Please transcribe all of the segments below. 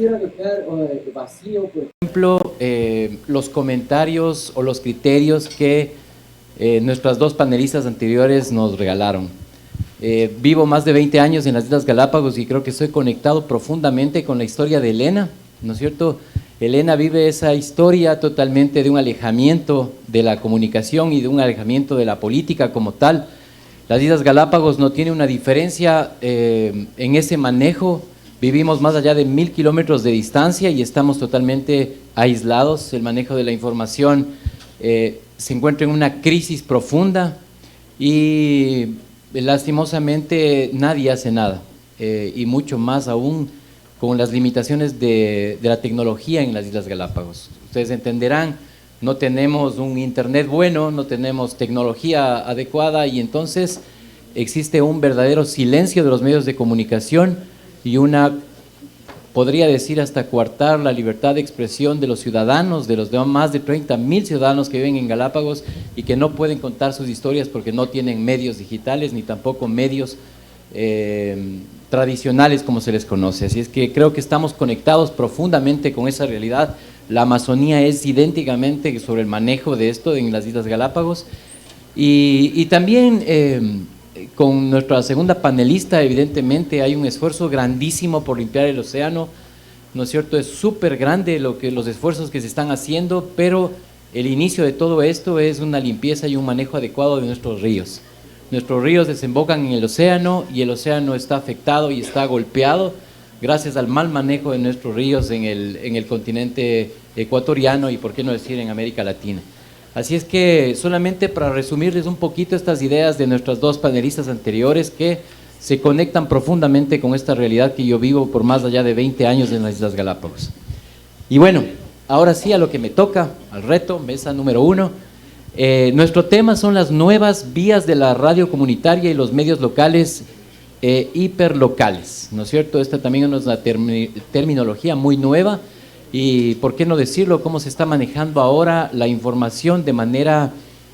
quisiera dejar vacío, por ejemplo, los comentarios o los criterios que nuestras dos panelistas anteriores nos regalaron. Vivo más de 20 años en las Islas Galápagos y creo que estoy conectado profundamente con la historia de Elena, ¿no es cierto? Elena vive esa historia totalmente de un alejamiento de la comunicación y de un alejamiento de la política como tal. Las Islas Galápagos no tiene una diferencia en ese manejo. Vivimos más allá de 1000 kilómetros de distancia y estamos totalmente aislados. El manejo de la información se encuentra en una crisis profunda y lastimosamente nadie hace nada, y mucho más aún con las limitaciones de la tecnología en las Islas Galápagos. Ustedes entenderán, no tenemos un internet bueno, no tenemos tecnología adecuada y entonces existe un verdadero silencio de los medios de comunicación y una, podría decir hasta coartar la libertad de expresión de los ciudadanos, de los más de 30,000 ciudadanos que viven en Galápagos y que no pueden contar sus historias porque no tienen medios digitales ni tampoco medios tradicionales como se les conoce. Así es que creo que estamos conectados profundamente con esa realidad. La Amazonía es idénticamente sobre el manejo de esto en las Islas Galápagos y también con nuestra segunda panelista, evidentemente hay un esfuerzo grandísimo por limpiar el océano, ¿no es cierto? Es súper grande los esfuerzos que se están haciendo, pero el inicio de todo esto es una limpieza y un manejo adecuado de nuestros ríos. Nuestros ríos desembocan en el océano y el océano está afectado y está golpeado gracias al mal manejo de nuestros ríos en el continente ecuatoriano y, por qué no decir, en América Latina. Así es que solamente para resumirles un poquito estas ideas de nuestras dos panelistas anteriores que se conectan profundamente con esta realidad que yo vivo por más allá de 20 años en las Islas Galápagos. Y bueno, ahora sí a lo que me toca, al reto, mesa número 1. Nuestro tema son las nuevas vías de la radio comunitaria y los medios locales hiperlocales, ¿no es cierto? Esta también es una terminología muy nueva y, ¿por qué no decirlo?, cómo se está manejando ahora la información de manera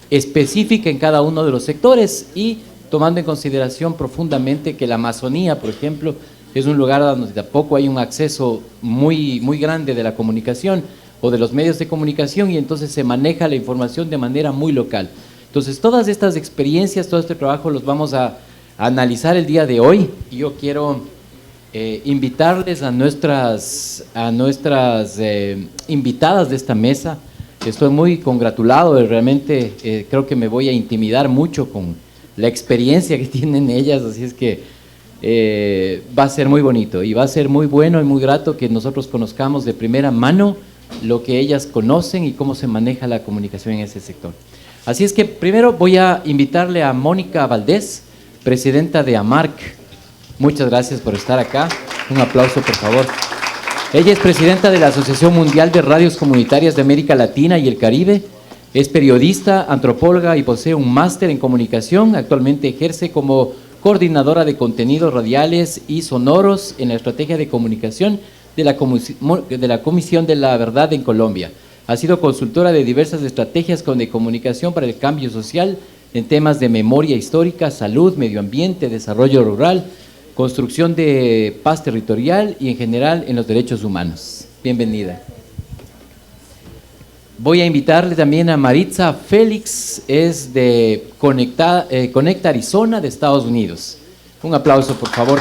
específica en cada uno de los sectores y tomando en consideración profundamente que la Amazonía, por ejemplo, es un lugar donde tampoco hay un acceso muy grande de la comunicación o de los medios de comunicación y entonces se maneja la información de manera muy local. Entonces, todas estas experiencias, todo este trabajo los vamos a analizar el día de hoy y yo quiero invitarles a nuestras invitadas de esta mesa. Estoy muy congratulado, realmente creo que me voy a intimidar mucho con la experiencia que tienen ellas, así es que va a ser muy bonito y va a ser muy bueno y muy grato que nosotros conozcamos de primera mano lo que ellas conocen y cómo se maneja la comunicación en ese sector. Así es que primero voy a invitarle a Mónica Valdés, presidenta de AMARC. Muchas gracias por estar acá. Un aplauso, por favor. Ella es presidenta de la Asociación Mundial de Radios Comunitarias de América Latina y el Caribe. Es periodista, antropóloga y posee un máster en comunicación. Actualmente ejerce como coordinadora de contenidos radiales y sonoros en la estrategia de comunicación de la Comisión de la Verdad en Colombia. Ha sido consultora de diversas estrategias de comunicación para el cambio social en temas de memoria histórica, salud, medio ambiente, desarrollo rural, construcción de paz territorial y en general en los derechos humanos. Bienvenida. Voy a invitarle también a Maritza Félix, es de Conecta Arizona de Estados Unidos. Un aplauso, por favor.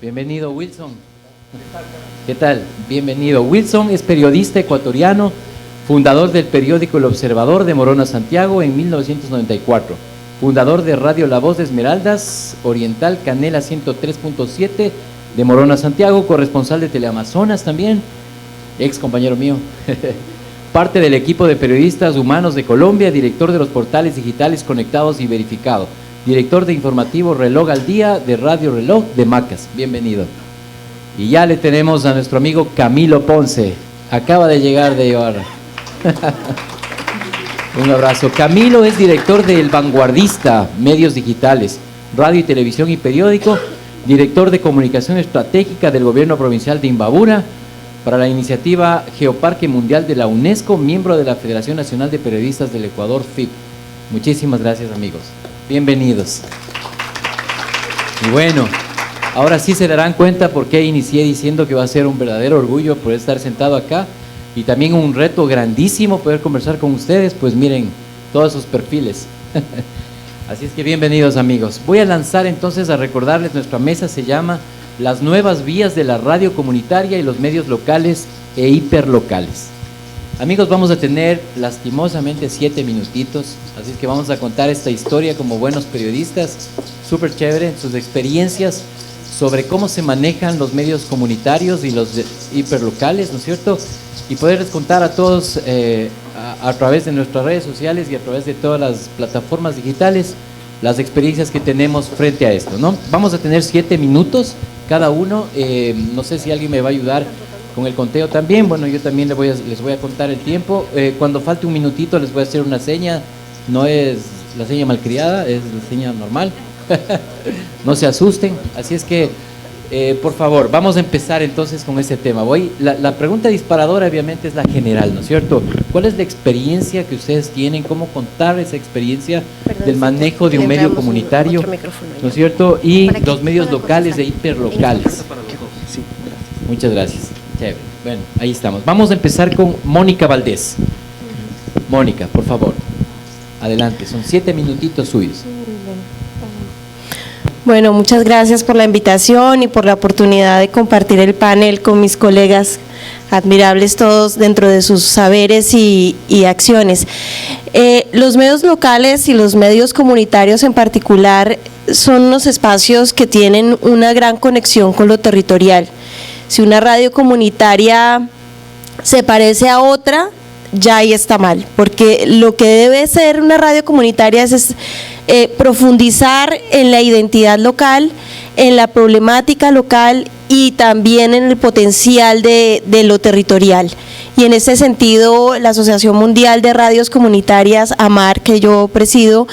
Bienvenido, Wilson. ¿Qué tal? Bienvenido. Wilson es periodista ecuatoriano, fundador del periódico El Observador de Morona, Santiago, en 1994. Fundador de Radio La Voz de Esmeraldas Oriental, Canela 103.7 de Morona, Santiago, corresponsal de Teleamazonas también, ex compañero mío. Parte del equipo de periodistas humanos de Colombia, director de los portales digitales Conectados y Verificado, director de informativo Reloj al Día de Radio Reloj de Macas. Bienvenido. Y ya le tenemos a nuestro amigo Camilo Ponce, acaba de llegar de Ibarra. Un abrazo. Camilo es director de El Vanguardista, medios digitales, radio y televisión y periódico, director de comunicación estratégica del gobierno provincial de Imbabura, para la iniciativa Geoparque Mundial de la UNESCO, miembro de la Federación Nacional de Periodistas del Ecuador, FIP. Muchísimas gracias, amigos. Bienvenidos. Y bueno, ahora sí se darán cuenta por qué inicié diciendo que va a ser un verdadero orgullo poder estar sentado acá y también un reto grandísimo poder conversar con ustedes, pues miren todos sus perfiles. Así es que bienvenidos, amigos. Voy a lanzar entonces a recordarles, nuestra mesa se llama Las nuevas vías de la radio comunitaria y los medios locales e hiperlocales. Amigos, vamos a tener lastimosamente 7 minutitos, así es que vamos a contar esta historia como buenos periodistas, súper chévere, sus experiencias sobre cómo se manejan los medios comunitarios y los hiperlocales, ¿no es cierto? Y poderles contar a todos a través de nuestras redes sociales y a través de todas las plataformas digitales las experiencias que tenemos frente a esto, ¿no? Vamos a tener 7 minutos cada uno, no sé si alguien me va a ayudar con el conteo también. Bueno, yo también les voy a contar el tiempo. Cuando falte un minutito les voy a hacer una seña, no es la seña malcriada, es la seña normal. No se asusten, así es que por favor, vamos a empezar entonces con este tema. La pregunta disparadora obviamente es la general, ¿no es cierto? ¿Cuál es la experiencia que ustedes tienen? ¿Cómo contar esa experiencia del manejo de un medio comunitario, ¿no es cierto? Y los medios locales e hiperlocales. Muchas gracias. Chévere. Bueno, ahí estamos. Vamos a empezar con Mónica Valdés. Mónica, por favor, adelante, son 7 minutitos suyos. Bueno, muchas gracias por la invitación y por la oportunidad de compartir el panel con mis colegas, admirables todos dentro de sus saberes y acciones. Los medios locales y los medios comunitarios en particular son unos espacios que tienen una gran conexión con lo territorial. Si una radio comunitaria se parece a otra, ya ahí está mal, porque lo que debe ser una radio comunitaria es profundizar en la identidad local, en la problemática local y también en el potencial de lo territorial. Y en ese sentido, la Asociación Mundial de Radios Comunitarias, AMAR, que yo presido,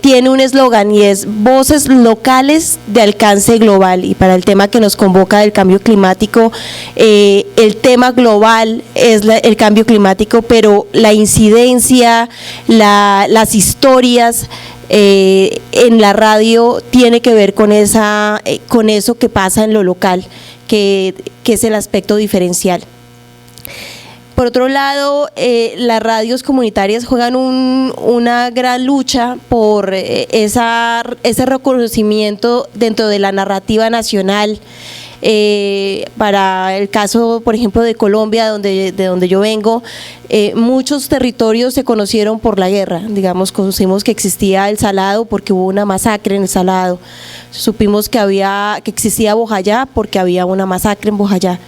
tiene un eslogan y es voces locales de alcance global. Y para el tema que nos convoca del cambio climático, el tema global es el cambio climático, pero la incidencia, las historias en la radio tiene que ver con eso que pasa en lo local, que es el aspecto diferencial. Por otro lado, las radios comunitarias juegan una gran lucha por ese reconocimiento dentro de la narrativa nacional. Para el caso, por ejemplo, de Colombia, de donde yo vengo, muchos territorios se conocieron por la guerra. Digamos, conocimos que existía el Salado porque hubo una masacre en el Salado. Supimos que existía Bojayá porque había una masacre en Bojayá,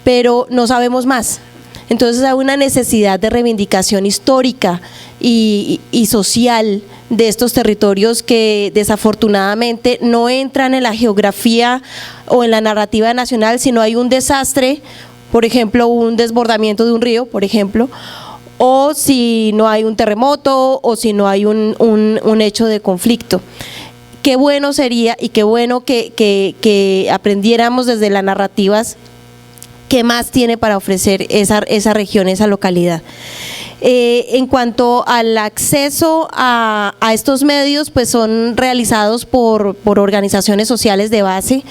pero no sabemos más. Entonces hay una necesidad de reivindicación histórica y social de estos territorios que desafortunadamente no entran en la geografía o en la narrativa nacional, sino hay un desastre, por ejemplo, un desbordamiento de un río, por ejemplo, o si no hay un terremoto o si no hay un hecho de conflicto. Qué bueno sería y qué bueno que aprendiéramos desde las narrativas qué más tiene para ofrecer esa región, esa localidad. En cuanto al acceso a estos medios, pues son realizados por organizaciones sociales de base.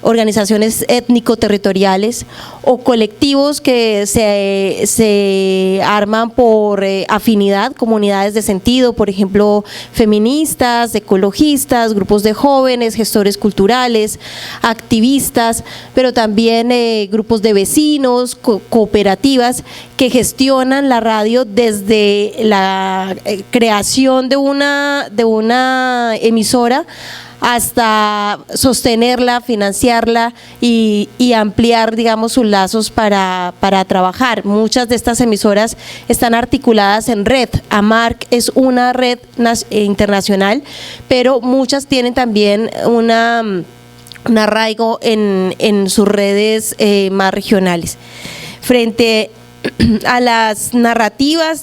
organizaciones étnico-territoriales o colectivos que se arman por afinidad, comunidades de sentido, por ejemplo, feministas, ecologistas, grupos de jóvenes, gestores culturales, activistas, pero también grupos de vecinos, cooperativas que gestionan la radio desde la creación de una emisora hasta sostenerla, financiarla y ampliar, digamos, sus lazos para trabajar. Muchas de estas emisoras están articuladas en red. AMARC es una red internacional, pero muchas tienen también un arraigo en sus redes más regionales. Frente a las narrativas,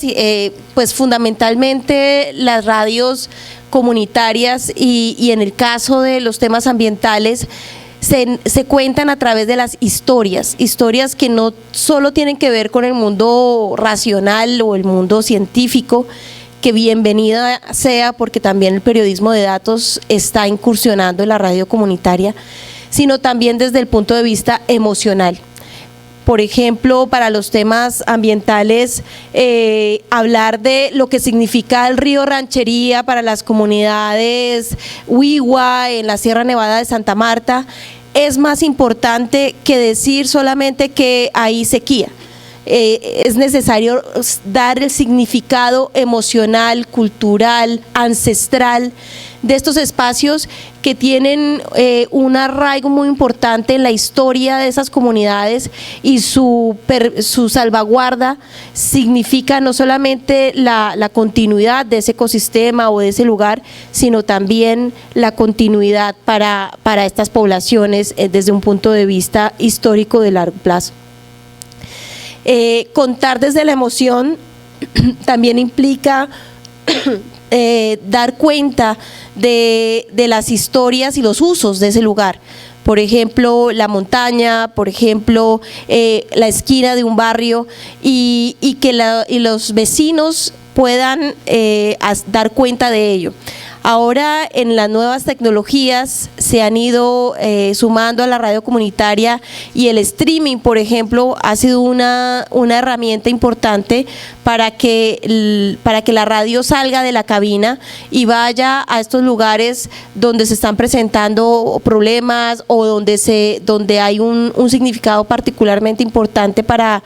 pues fundamentalmente las radios comunitarias y en el caso de los temas ambientales se cuentan a través de las historias que no solo tienen que ver con el mundo racional o el mundo científico, que bienvenida sea porque también el periodismo de datos está incursionando en la radio comunitaria, sino también desde el punto de vista emocional. Por ejemplo, para los temas ambientales, hablar de lo que significa el río Ranchería para las comunidades Huigua en la Sierra Nevada de Santa Marta es más importante que decir solamente que hay sequía. Es necesario dar el significado emocional, cultural, ancestral de estos espacios que tienen un arraigo muy importante en la historia de esas comunidades, y su salvaguarda significa no solamente la continuidad de ese ecosistema o de ese lugar, sino también la continuidad para estas poblaciones desde un punto de vista histórico de largo plazo. Contar desde la emoción también implica dar cuenta de las historias y los usos de ese lugar. Por ejemplo, la montaña, por ejemplo, la esquina de un barrio, y que los vecinos puedan dar cuenta de ello. Ahora, en las nuevas tecnologías se han ido sumando a la radio comunitaria, y el streaming, por ejemplo, ha sido una herramienta importante para que la radio salga de la cabina y vaya a estos lugares donde se están presentando problemas o donde hay un significado particularmente importante para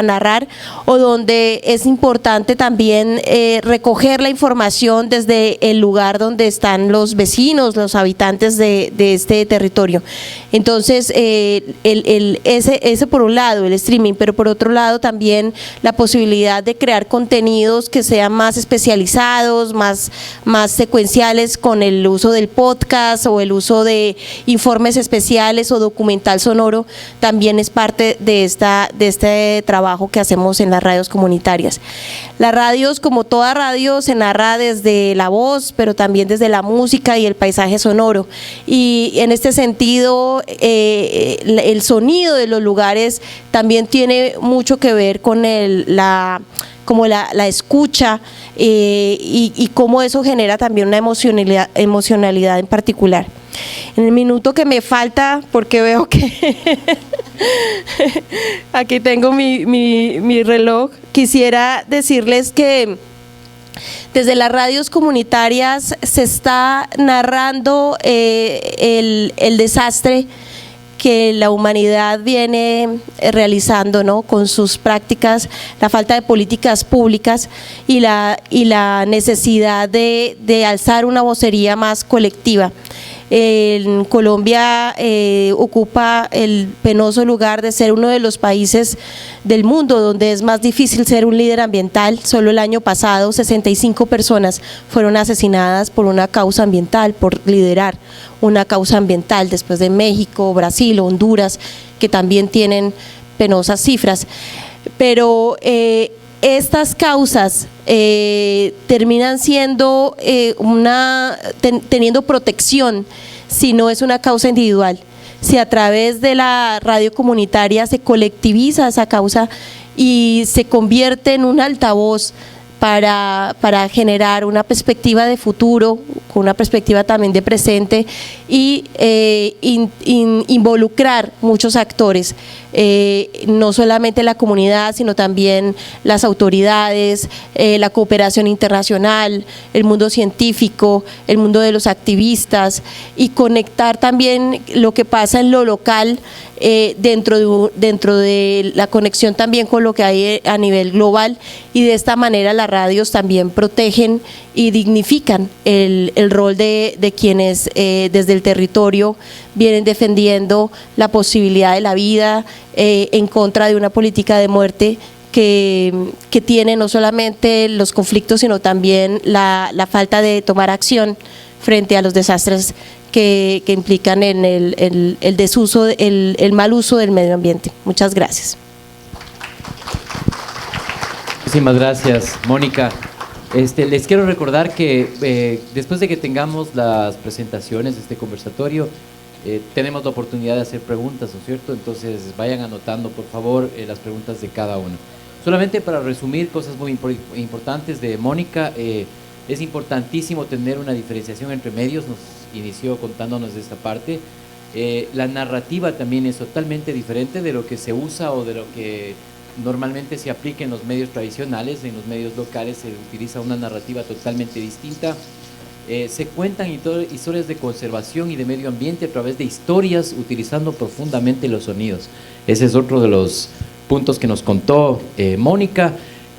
narrar, o donde es importante también recoger la información desde el lugar donde están los vecinos, los habitantes de este territorio. Entonces, ese por un lado, el streaming, pero por otro lado también la posibilidad de crear contenidos que sean más especializados, más secuenciales, con el uso del podcast o el uso de informes especiales o documental sonoro, también es parte de este trabajo que hacemos en las radios comunitarias. Las radios, como toda radio, se narra desde la voz, pero también desde la música y el paisaje sonoro, y en este sentido el sonido de los lugares también tiene mucho que ver con la escucha, y cómo eso genera también una emocionalidad en particular. En el minuto que me falta, porque veo que aquí tengo mi reloj, quisiera decirles que desde las radios comunitarias se está narrando el desastre que la humanidad viene realizando, ¿no?, con sus prácticas, la falta de políticas públicas y la necesidad de alzar una vocería más colectiva. En Colombia ocupa el penoso lugar de ser uno de los países del mundo donde es más difícil ser un líder ambiental. Solo el año pasado 65 personas fueron asesinadas por una causa ambiental, por liderar una causa ambiental, después de México, Brasil, Honduras, que también tienen penosas cifras. Pero estas causas terminan siendo teniendo protección si no es una causa individual, si a través de la radio comunitaria se colectiviza esa causa y se convierte en un altavoz para generar una perspectiva de futuro, con una perspectiva también de presente y involucrar muchos actores, no solamente la comunidad, sino también las autoridades, la cooperación internacional, el mundo científico, el mundo de los activistas, y conectar también lo que pasa en lo local dentro de la conexión también con lo que hay a nivel global, y de esta manera las radios también protegen y dignifican el rol de quienes desde el territorio vienen defendiendo la posibilidad de la vida en contra de una política de muerte que tiene no solamente los conflictos, sino también la falta de tomar acción frente a los desastres que implican en el desuso, el mal uso del medio ambiente. Muchas gracias. Muchísimas gracias, Mónica. Les quiero recordar que después de que tengamos las presentaciones de este conversatorio, tenemos la oportunidad de hacer preguntas, ¿no es cierto? Entonces vayan anotando, por favor, las preguntas de cada uno. Solamente para resumir cosas muy importantes de Mónica, es importantísimo tener una diferenciación entre medios, nos inició contándonos de esta parte. La narrativa también es totalmente diferente de lo que se usa o de lo que normalmente se aplica en los medios tradicionales. En los medios locales se utiliza una narrativa totalmente distinta. Se cuentan historias de conservación y de medio ambiente a través de historias, utilizando profundamente los sonidos. Ese es otro de los puntos que nos contó Mónica,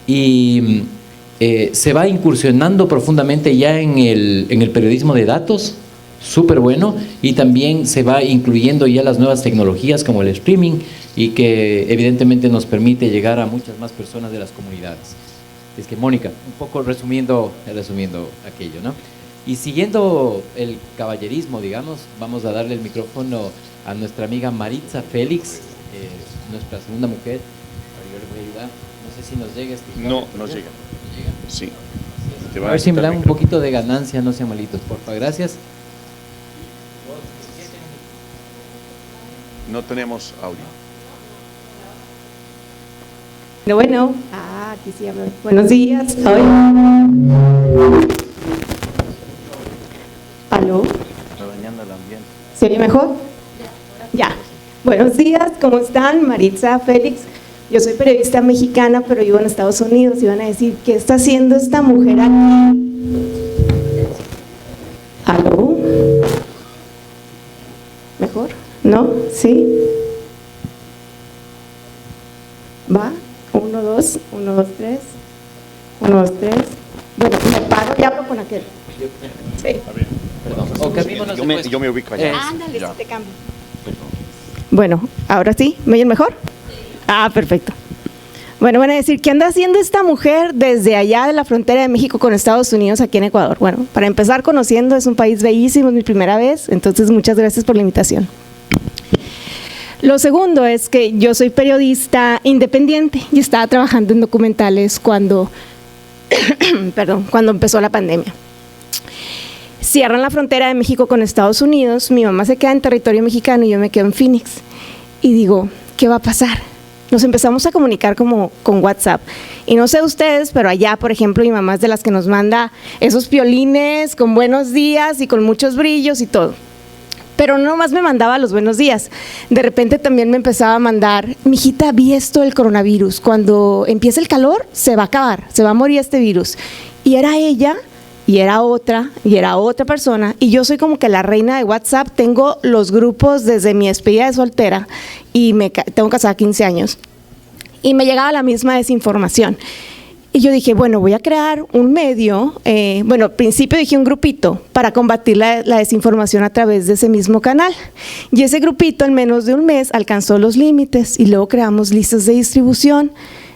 y se va incursionando profundamente ya en el periodismo de datos, súper bueno, y también se va incluyendo ya las nuevas tecnologías como el streaming, y que evidentemente nos permite llegar a muchas más personas de las comunidades. Es que Mónica, un poco resumiendo aquello, ¿no? Y siguiendo el caballerismo, digamos, vamos a darle el micrófono a nuestra amiga Maritza Félix, nuestra segunda mujer. Yo le voy a ayudar. No sé si nos llega este. No llega. Sí. A ver si me dan un poquito de ganancia, no sean malitos, porfa. Gracias. No tenemos audio. Bueno, aquí sí hablo. Buenos días. ¿Aló? Está dañando el ambiente. ¿Se oye mejor? Ya. Buenos días, ¿cómo están? Maritza Félix. Yo soy periodista mexicana, pero vivo en Estados Unidos. Y van a decir, ¿qué está haciendo esta mujer aquí? ¿Aló? ¿Mejor? ¿No? ¿Sí? ¿Va? 1, 2, 1, 2, 3. 1, 2, 3. Bueno, me paro y hablo con aquel. Sí. Está bien. Perdón. Yo me ubico allá. Ándale, si te cambio. Bueno, ahora sí, ¿me oyen mejor? Ah, perfecto. Bueno, van a decir, ¿qué anda haciendo esta mujer desde allá de la frontera de México con Estados Unidos aquí en Ecuador? Bueno, para empezar conociendo, es un país bellísimo, es mi primera vez, entonces muchas gracias por la invitación. Lo segundo es que yo soy periodista independiente y estaba trabajando en documentales cuando empezó la pandemia. Cierran la frontera de México con Estados Unidos, mi mamá se queda en territorio mexicano y yo me quedo en Phoenix. Y digo, ¿qué va a pasar? Nos empezamos a comunicar como con WhatsApp. Y no sé ustedes, pero allá, por ejemplo, mi mamá es de las que nos manda esos piolines con buenos días y con muchos brillos y todo. Pero no nomás me mandaba los buenos días, de repente también me empezaba a mandar, mijita, vi esto del coronavirus, cuando empiece el calor se va a acabar, se va a morir este virus. Y era ella, y era otra persona, y yo soy como que la reina de WhatsApp, tengo los grupos desde mi despedida de soltera, y tengo casada 15 años, y me llegaba la misma desinformación. Y yo dije, bueno, voy a crear un medio, al principio dije un grupito para combatir la desinformación a través de ese mismo canal. Y ese grupito en menos de un mes alcanzó los límites y luego creamos listas de distribución,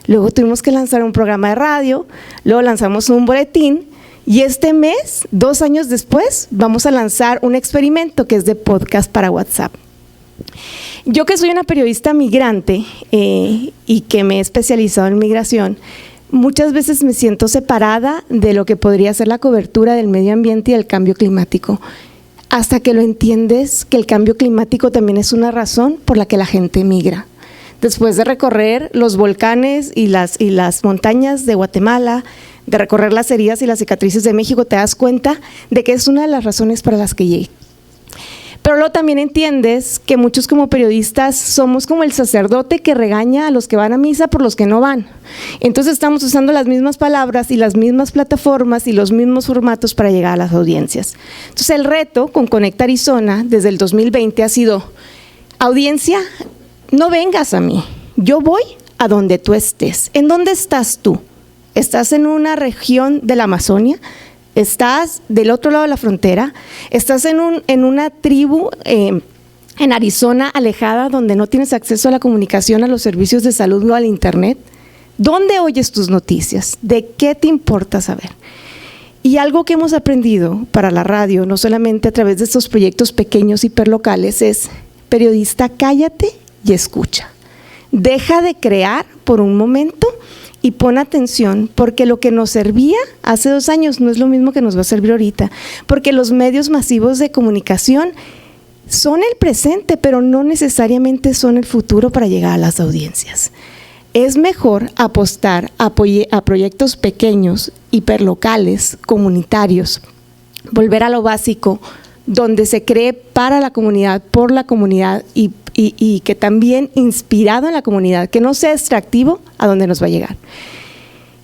luego tuvimos que lanzar un programa de radio, luego lanzamos un boletín y este mes, 2 años después, vamos a lanzar un experimento que es de podcast para WhatsApp. Yo que soy una periodista migrante y que me he especializado en migración, muchas veces me siento separada de lo que podría ser la cobertura del medio ambiente y del cambio climático, hasta que lo entiendes que el cambio climático también es una razón por la que la gente migra. Después de recorrer los volcanes y las montañas de Guatemala, de recorrer las heridas y las cicatrices de México, te das cuenta de que es una de las razones para las que llegué. Pero luego también entiendes que muchos como periodistas somos como el sacerdote que regaña a los que van a misa por los que no van. Entonces estamos usando las mismas palabras y las mismas plataformas y los mismos formatos para llegar a las audiencias. Entonces el reto con Conecta Arizona desde el 2020 ha sido: audiencia, no vengas a mí, yo voy a donde tú estés. ¿En dónde estás tú? ¿Estás en una región de la Amazonia? ¿Estás del otro lado de la frontera? ¿Estás en una tribu en Arizona alejada donde no tienes acceso a la comunicación, a los servicios de salud o al internet? ¿Dónde oyes tus noticias? ¿De qué te importa saber? Y algo que hemos aprendido para la radio, no solamente a través de estos proyectos pequeños hiperlocales, es: periodista, cállate y escucha. Deja de crear por un momento y pon atención, porque lo que nos servía hace 2 años no es lo mismo que nos va a servir ahorita, porque los medios masivos de comunicación son el presente, pero no necesariamente son el futuro para llegar a las audiencias. Es mejor apostar a proyectos pequeños, hiperlocales, comunitarios, volver a lo básico, donde se cree para la comunidad, por la comunidad y que también inspirado en la comunidad, que no sea extractivo a donde nos va a llegar.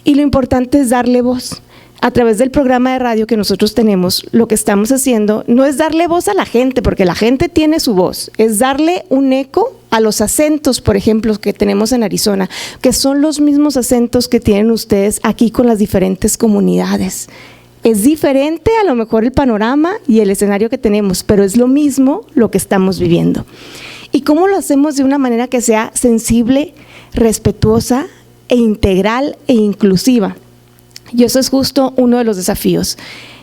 Y lo importante es darle voz. A través del programa de radio que nosotros tenemos, lo que estamos haciendo no es darle voz a la gente, porque la gente tiene su voz, es darle un eco a los acentos, por ejemplo, que tenemos en Arizona, que son los mismos acentos que tienen ustedes aquí con las diferentes comunidades. Es diferente a lo mejor el panorama y el escenario que tenemos, pero es lo mismo lo que estamos viviendo. ¿Y cómo lo hacemos de una manera que sea sensible, respetuosa e integral e inclusiva? Y eso es justo uno de los desafíos.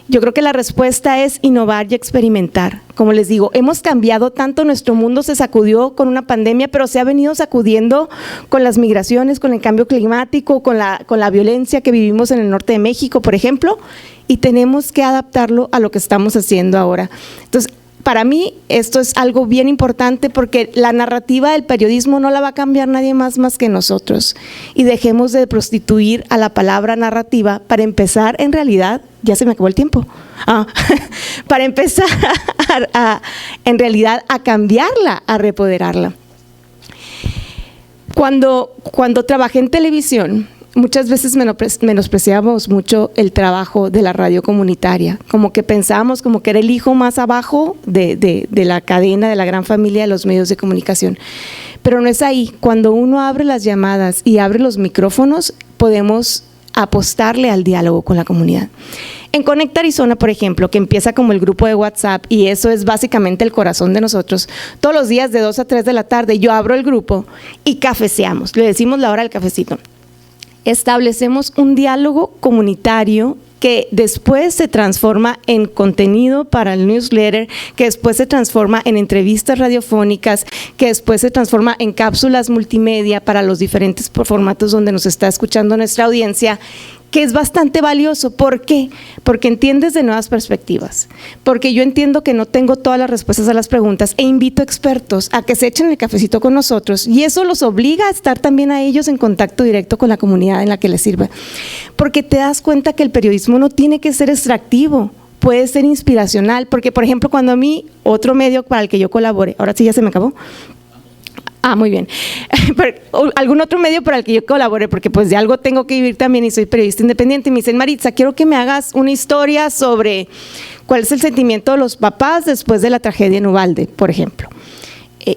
Yo creo que la respuesta es innovar y experimentar. Como les digo, hemos cambiado tanto, nuestro mundo se sacudió con una pandemia, pero se ha venido sacudiendo con las migraciones, con el cambio climático, con la violencia que vivimos en el norte de México, por ejemplo, y tenemos que adaptarlo a lo que estamos haciendo ahora. Entonces, para mí esto es algo bien importante, porque la narrativa del periodismo no la va a cambiar nadie más que nosotros, y dejemos de prostituir a la palabra narrativa para empezar, en realidad, ya se me acabó el tiempo, para empezar en realidad a cambiarla, a repoderarla. Cuando trabajé en televisión, muchas veces menospreciamos mucho el trabajo de la radio comunitaria, como que pensábamos como que era el hijo más abajo de la cadena, de la gran familia de los medios de comunicación. Pero no es ahí. Cuando uno abre las llamadas y abre los micrófonos, podemos apostarle al diálogo con la comunidad. En Conecta Arizona, por ejemplo, que empieza como el grupo de WhatsApp, y eso es básicamente el corazón de nosotros, todos los días de 2 a 3 de la tarde yo abro el grupo y cafeceamos, le decimos la hora del cafecito. Establecemos un diálogo comunitario que después se transforma en contenido para el newsletter, que después se transforma en entrevistas radiofónicas, que después se transforma en cápsulas multimedia para los diferentes formatos donde nos está escuchando nuestra audiencia, que es bastante valioso. ¿Por qué? Porque entiendes de nuevas perspectivas, porque yo entiendo que no tengo todas las respuestas a las preguntas e invito expertos a que se echen el cafecito con nosotros, y eso los obliga a estar también a ellos en contacto directo con la comunidad en la que les sirve, porque te das cuenta que el periodismo no tiene que ser extractivo, puede ser inspiracional, porque por ejemplo cuando a mí otro medio para el que yo colabore, ahora sí ya se me acabó. Muy bien. Algún otro medio para el que yo colabore, porque pues de algo tengo que vivir también y soy periodista independiente, y me dicen: Maritza, quiero que me hagas una historia sobre cuál es el sentimiento de los papás después de la tragedia en Uvalde, por ejemplo.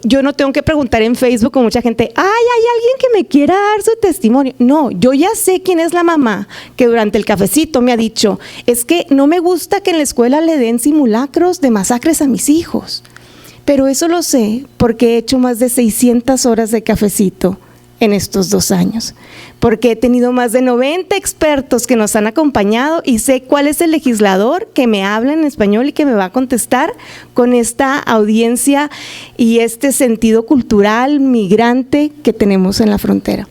Yo no tengo que preguntar en Facebook con mucha gente: hay alguien que me quiera dar su testimonio. No, yo ya sé quién es la mamá que durante el cafecito me ha dicho: es que no me gusta que en la escuela le den simulacros de masacres a mis hijos. Pero eso lo sé porque he hecho más de 600 horas de cafecito en estos 2 años, porque he tenido más de 90 expertos que nos han acompañado y sé cuál es el legislador que me habla en español y que me va a contestar con esta audiencia y este sentido cultural migrante que tenemos en la frontera.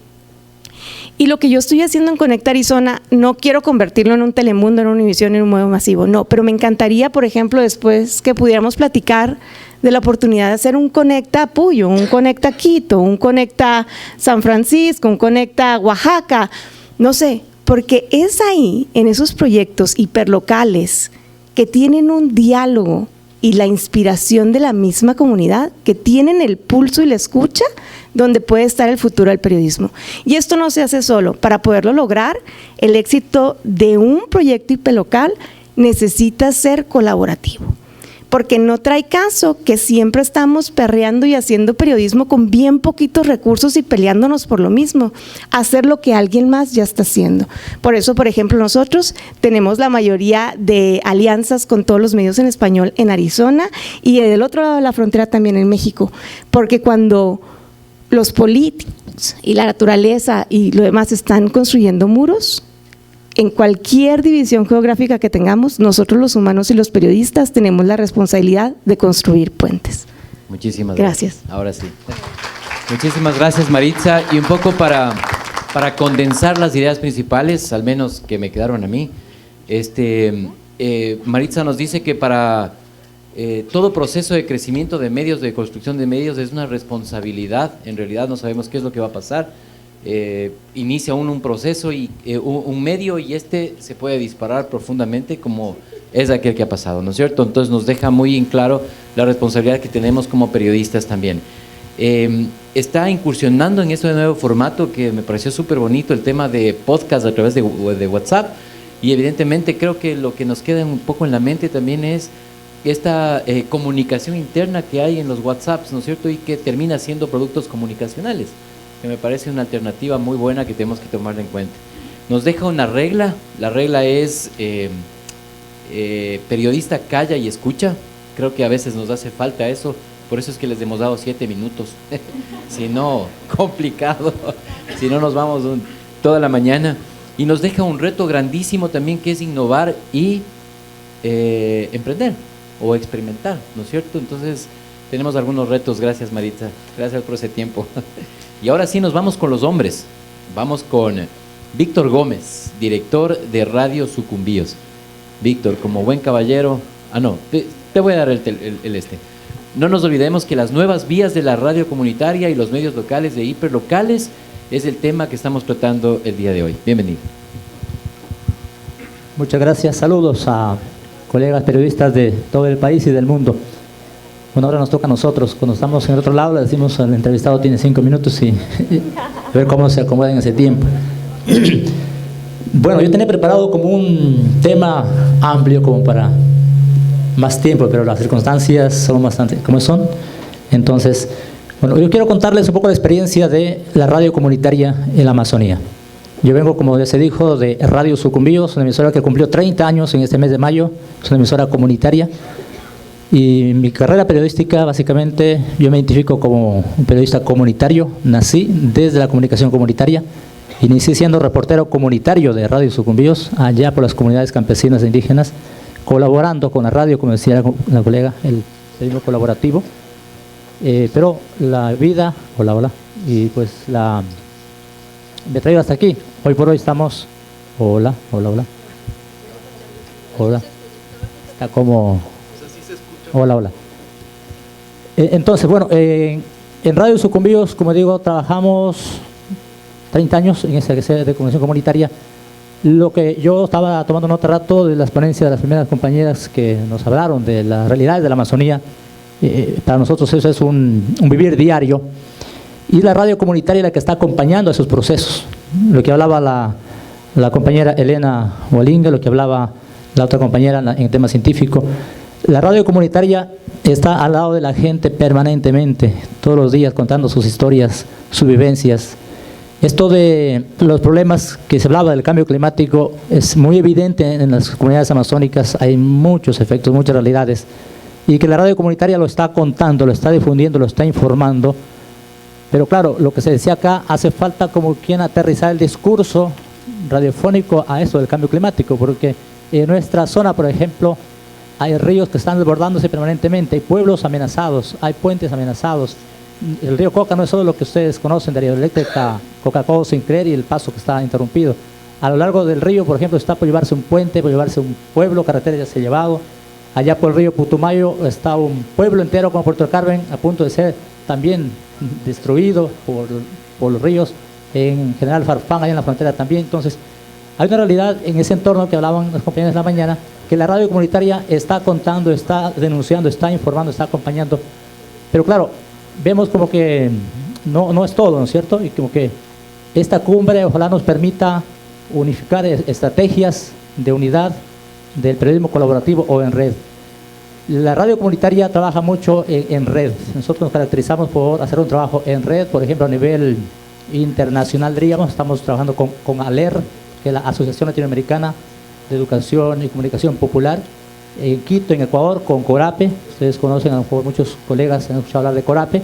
Y lo que yo estoy haciendo en Conecta Arizona, no quiero convertirlo en un Telemundo, en una Univisión, en un medio masivo, no, pero me encantaría, por ejemplo, después que pudiéramos platicar de la oportunidad de hacer un Conecta Puyo, un Conecta Quito, un Conecta San Francisco, un Conecta Oaxaca, no sé, porque es ahí, en esos proyectos hiperlocales, que tienen un diálogo y la inspiración de la misma comunidad, que tienen el pulso y la escucha, donde puede estar el futuro del periodismo. Y esto no se hace solo. Para poderlo lograr, el éxito de un proyecto hiperlocal necesita ser colaborativo. Porque no trae caso que siempre estamos perreando y haciendo periodismo con bien poquitos recursos y peleándonos por lo mismo, hacer lo que alguien más ya está haciendo. Por eso, por ejemplo, nosotros tenemos la mayoría de alianzas con todos los medios en español en Arizona y del otro lado de la frontera también en México, porque cuando los políticos y la naturaleza y lo demás están construyendo muros, en cualquier división geográfica que tengamos, nosotros los humanos y los periodistas tenemos la responsabilidad de construir puentes. Muchísimas gracias. Ahora sí. Muchísimas gracias, Maritza. Y un poco para condensar las ideas principales, al menos que me quedaron a mí, Maritza nos dice que para todo proceso de crecimiento de medios, de construcción de medios, es una responsabilidad. En realidad no sabemos qué es lo que va a pasar. Inicia un proceso y un medio y se puede disparar profundamente como es aquel que ha pasado, ¿no es cierto? Entonces nos deja muy en claro la responsabilidad que tenemos como periodistas también. Está incursionando en este nuevo formato que me pareció súper bonito, el tema de podcast a través de WhatsApp, y evidentemente creo que lo que nos queda un poco en la mente también es esta comunicación interna que hay en los WhatsApps, ¿no es cierto? Y que termina siendo productos comunicacionales, que me parece una alternativa muy buena que tenemos que tomarla en cuenta. Nos deja una regla, la regla es periodista calla y escucha. Creo que a veces nos hace falta eso, por eso es que les hemos dado 7 minutos, si no, complicado, si no nos vamos toda la mañana. Y nos deja un reto grandísimo también, que es innovar y emprender o experimentar, ¿no es cierto? Entonces tenemos algunos retos. Gracias, Maritza, gracias por ese tiempo. Y ahora sí nos vamos con los hombres. Vamos con Víctor Gómez, director de Radio Sucumbíos. Víctor, como buen caballero, te voy a dar el. No nos olvidemos que las nuevas vías de la radio comunitaria y los medios locales de hiperlocales es el tema que estamos tratando el día de hoy. Bienvenido. Muchas gracias. Saludos a colegas periodistas de todo el país y del mundo. Bueno, ahora nos toca a nosotros. Cuando estamos en el otro lado, le decimos al entrevistado tiene 5 minutos y a ver cómo se acomoda en ese tiempo. Bueno, yo tenía preparado como un tema amplio como para más tiempo, pero las circunstancias son bastante como son. Entonces, bueno, yo quiero contarles un poco la experiencia de la radio comunitaria en la Amazonía. Yo vengo, como ya se dijo, de Radio Sucumbíos, una emisora que cumplió 30 años en este mes de mayo. Es una emisora comunitaria. Y mi carrera periodística, básicamente, yo me identifico como un periodista comunitario. Nací desde la comunicación comunitaria. Inicié siendo reportero comunitario de Radio Sucumbíos, allá por las comunidades campesinas e indígenas, colaborando con la radio, como decía la colega, el periodismo colaborativo. Pero la vida, hola, y pues me traigo hasta aquí. Hoy por hoy estamos, hola. Está como... Hola. Entonces, bueno, en Radio Sucumbíos, como digo, trabajamos 30 años en esa de comunicación comunitaria. Lo que yo estaba tomando nota rato de las ponencias de las primeras compañeras que nos hablaron de las realidades de la Amazonía, para nosotros eso es un vivir diario. Y la radio comunitaria es la que está acompañando esos procesos. Lo que hablaba la compañera Elena Hualinga, lo que hablaba la otra compañera en el tema científico. La radio comunitaria está al lado de la gente permanentemente, todos los días, contando sus historias, sus vivencias. Esto de los problemas que se hablaba del cambio climático es muy evidente en las comunidades amazónicas. Hay muchos efectos, muchas realidades. Y que la radio comunitaria lo está contando, lo está difundiendo, lo está informando. Pero claro, lo que se decía acá, hace falta como quien aterrizar el discurso radiofónico a eso del cambio climático, porque en nuestra zona, por ejemplo, hay ríos que están desbordándose permanentemente, hay pueblos amenazados, hay puentes amenazados. El río Coca no es solo lo que ustedes conocen de la hidroeléctrica Coca-Cola Sinclair y el paso que está interrumpido. A lo largo del río, por ejemplo, está por llevarse un puente, por llevarse un pueblo, carretera ya se ha llevado. Allá por el río Putumayo está un pueblo entero como Puerto del Carmen a punto de ser también destruido por los ríos. En General Farfán, allá en la frontera también. Entonces, Hay una realidad en ese entorno que hablaban los compañeros de la mañana, que la radio comunitaria está contando, está denunciando, está informando, está acompañando. Pero claro, vemos como que no es todo, ¿no es cierto? Y como que esta cumbre ojalá nos permita unificar estrategias de unidad del periodismo colaborativo o en red. La radio comunitaria trabaja mucho en red. Nosotros nos caracterizamos por hacer un trabajo en red, por ejemplo, a nivel internacional, diríamos, estamos trabajando con ALER, que es la Asociación Latinoamericana de Educación y Comunicación Popular, en Quito, en Ecuador, con CORAPE. Ustedes conocen, a lo mejor muchos colegas han escuchado hablar de CORAPE.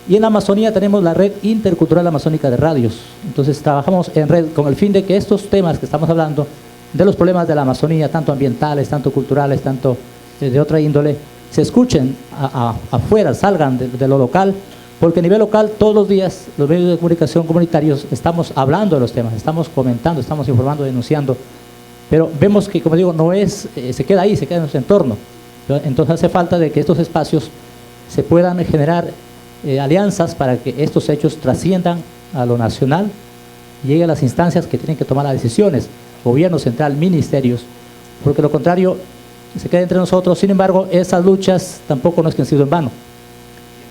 Y en la Amazonía tenemos la Red Intercultural Amazónica de Radios. Entonces trabajamos en red con el fin de que estos temas que estamos hablando, de los problemas de la Amazonía, tanto ambientales, tanto culturales, tanto de otra índole, se escuchen afuera, salgan de lo local, porque a nivel local todos los días los medios de comunicación comunitarios estamos hablando de los temas, estamos comentando, estamos informando, denunciando, pero vemos que, como digo, no es, se queda ahí, se queda en nuestro entorno. Entonces hace falta de que estos espacios se puedan generar alianzas para que estos hechos trasciendan a lo nacional, lleguen a las instancias que tienen que tomar las decisiones, gobierno central, ministerios, porque lo contrario se queda entre nosotros. Sin embargo, esas luchas tampoco no es que han sido en vano.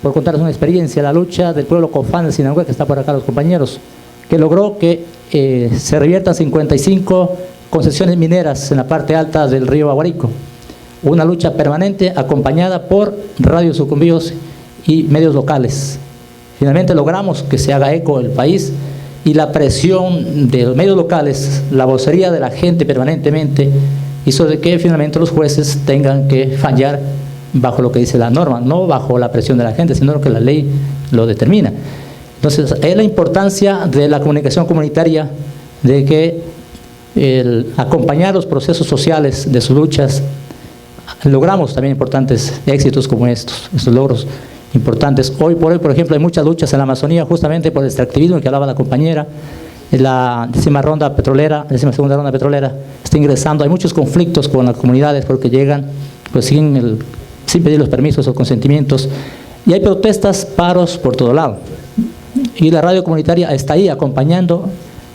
Por contarles una experiencia, la lucha del pueblo Cofán de Sinagüe, que está por acá los compañeros, que logró que se reviertan 55 concesiones mineras en la parte alta del río Aguarico. Una lucha permanente acompañada por Radio Sucumbíos y medios locales. Finalmente logramos que se haga eco el país y la presión de los medios locales, la vocería de la gente permanentemente, hizo de que finalmente los jueces tengan que fallar bajo lo que dice la norma, no bajo la presión de la gente, sino que la ley lo determina. Entonces, es la importancia de la comunicación comunitaria, de que el acompañar los procesos sociales de sus luchas, logramos también importantes éxitos como estos logros importantes. Hoy por hoy, por ejemplo, hay muchas luchas en la Amazonía justamente por el extractivismo que hablaba la compañera. La 10ª ronda petrolera, 12ª ronda petrolera está ingresando. Hay muchos conflictos con las comunidades porque llegan pues sin pedir los permisos o consentimientos, y hay protestas, paros por todo lado. Y la radio comunitaria está ahí acompañando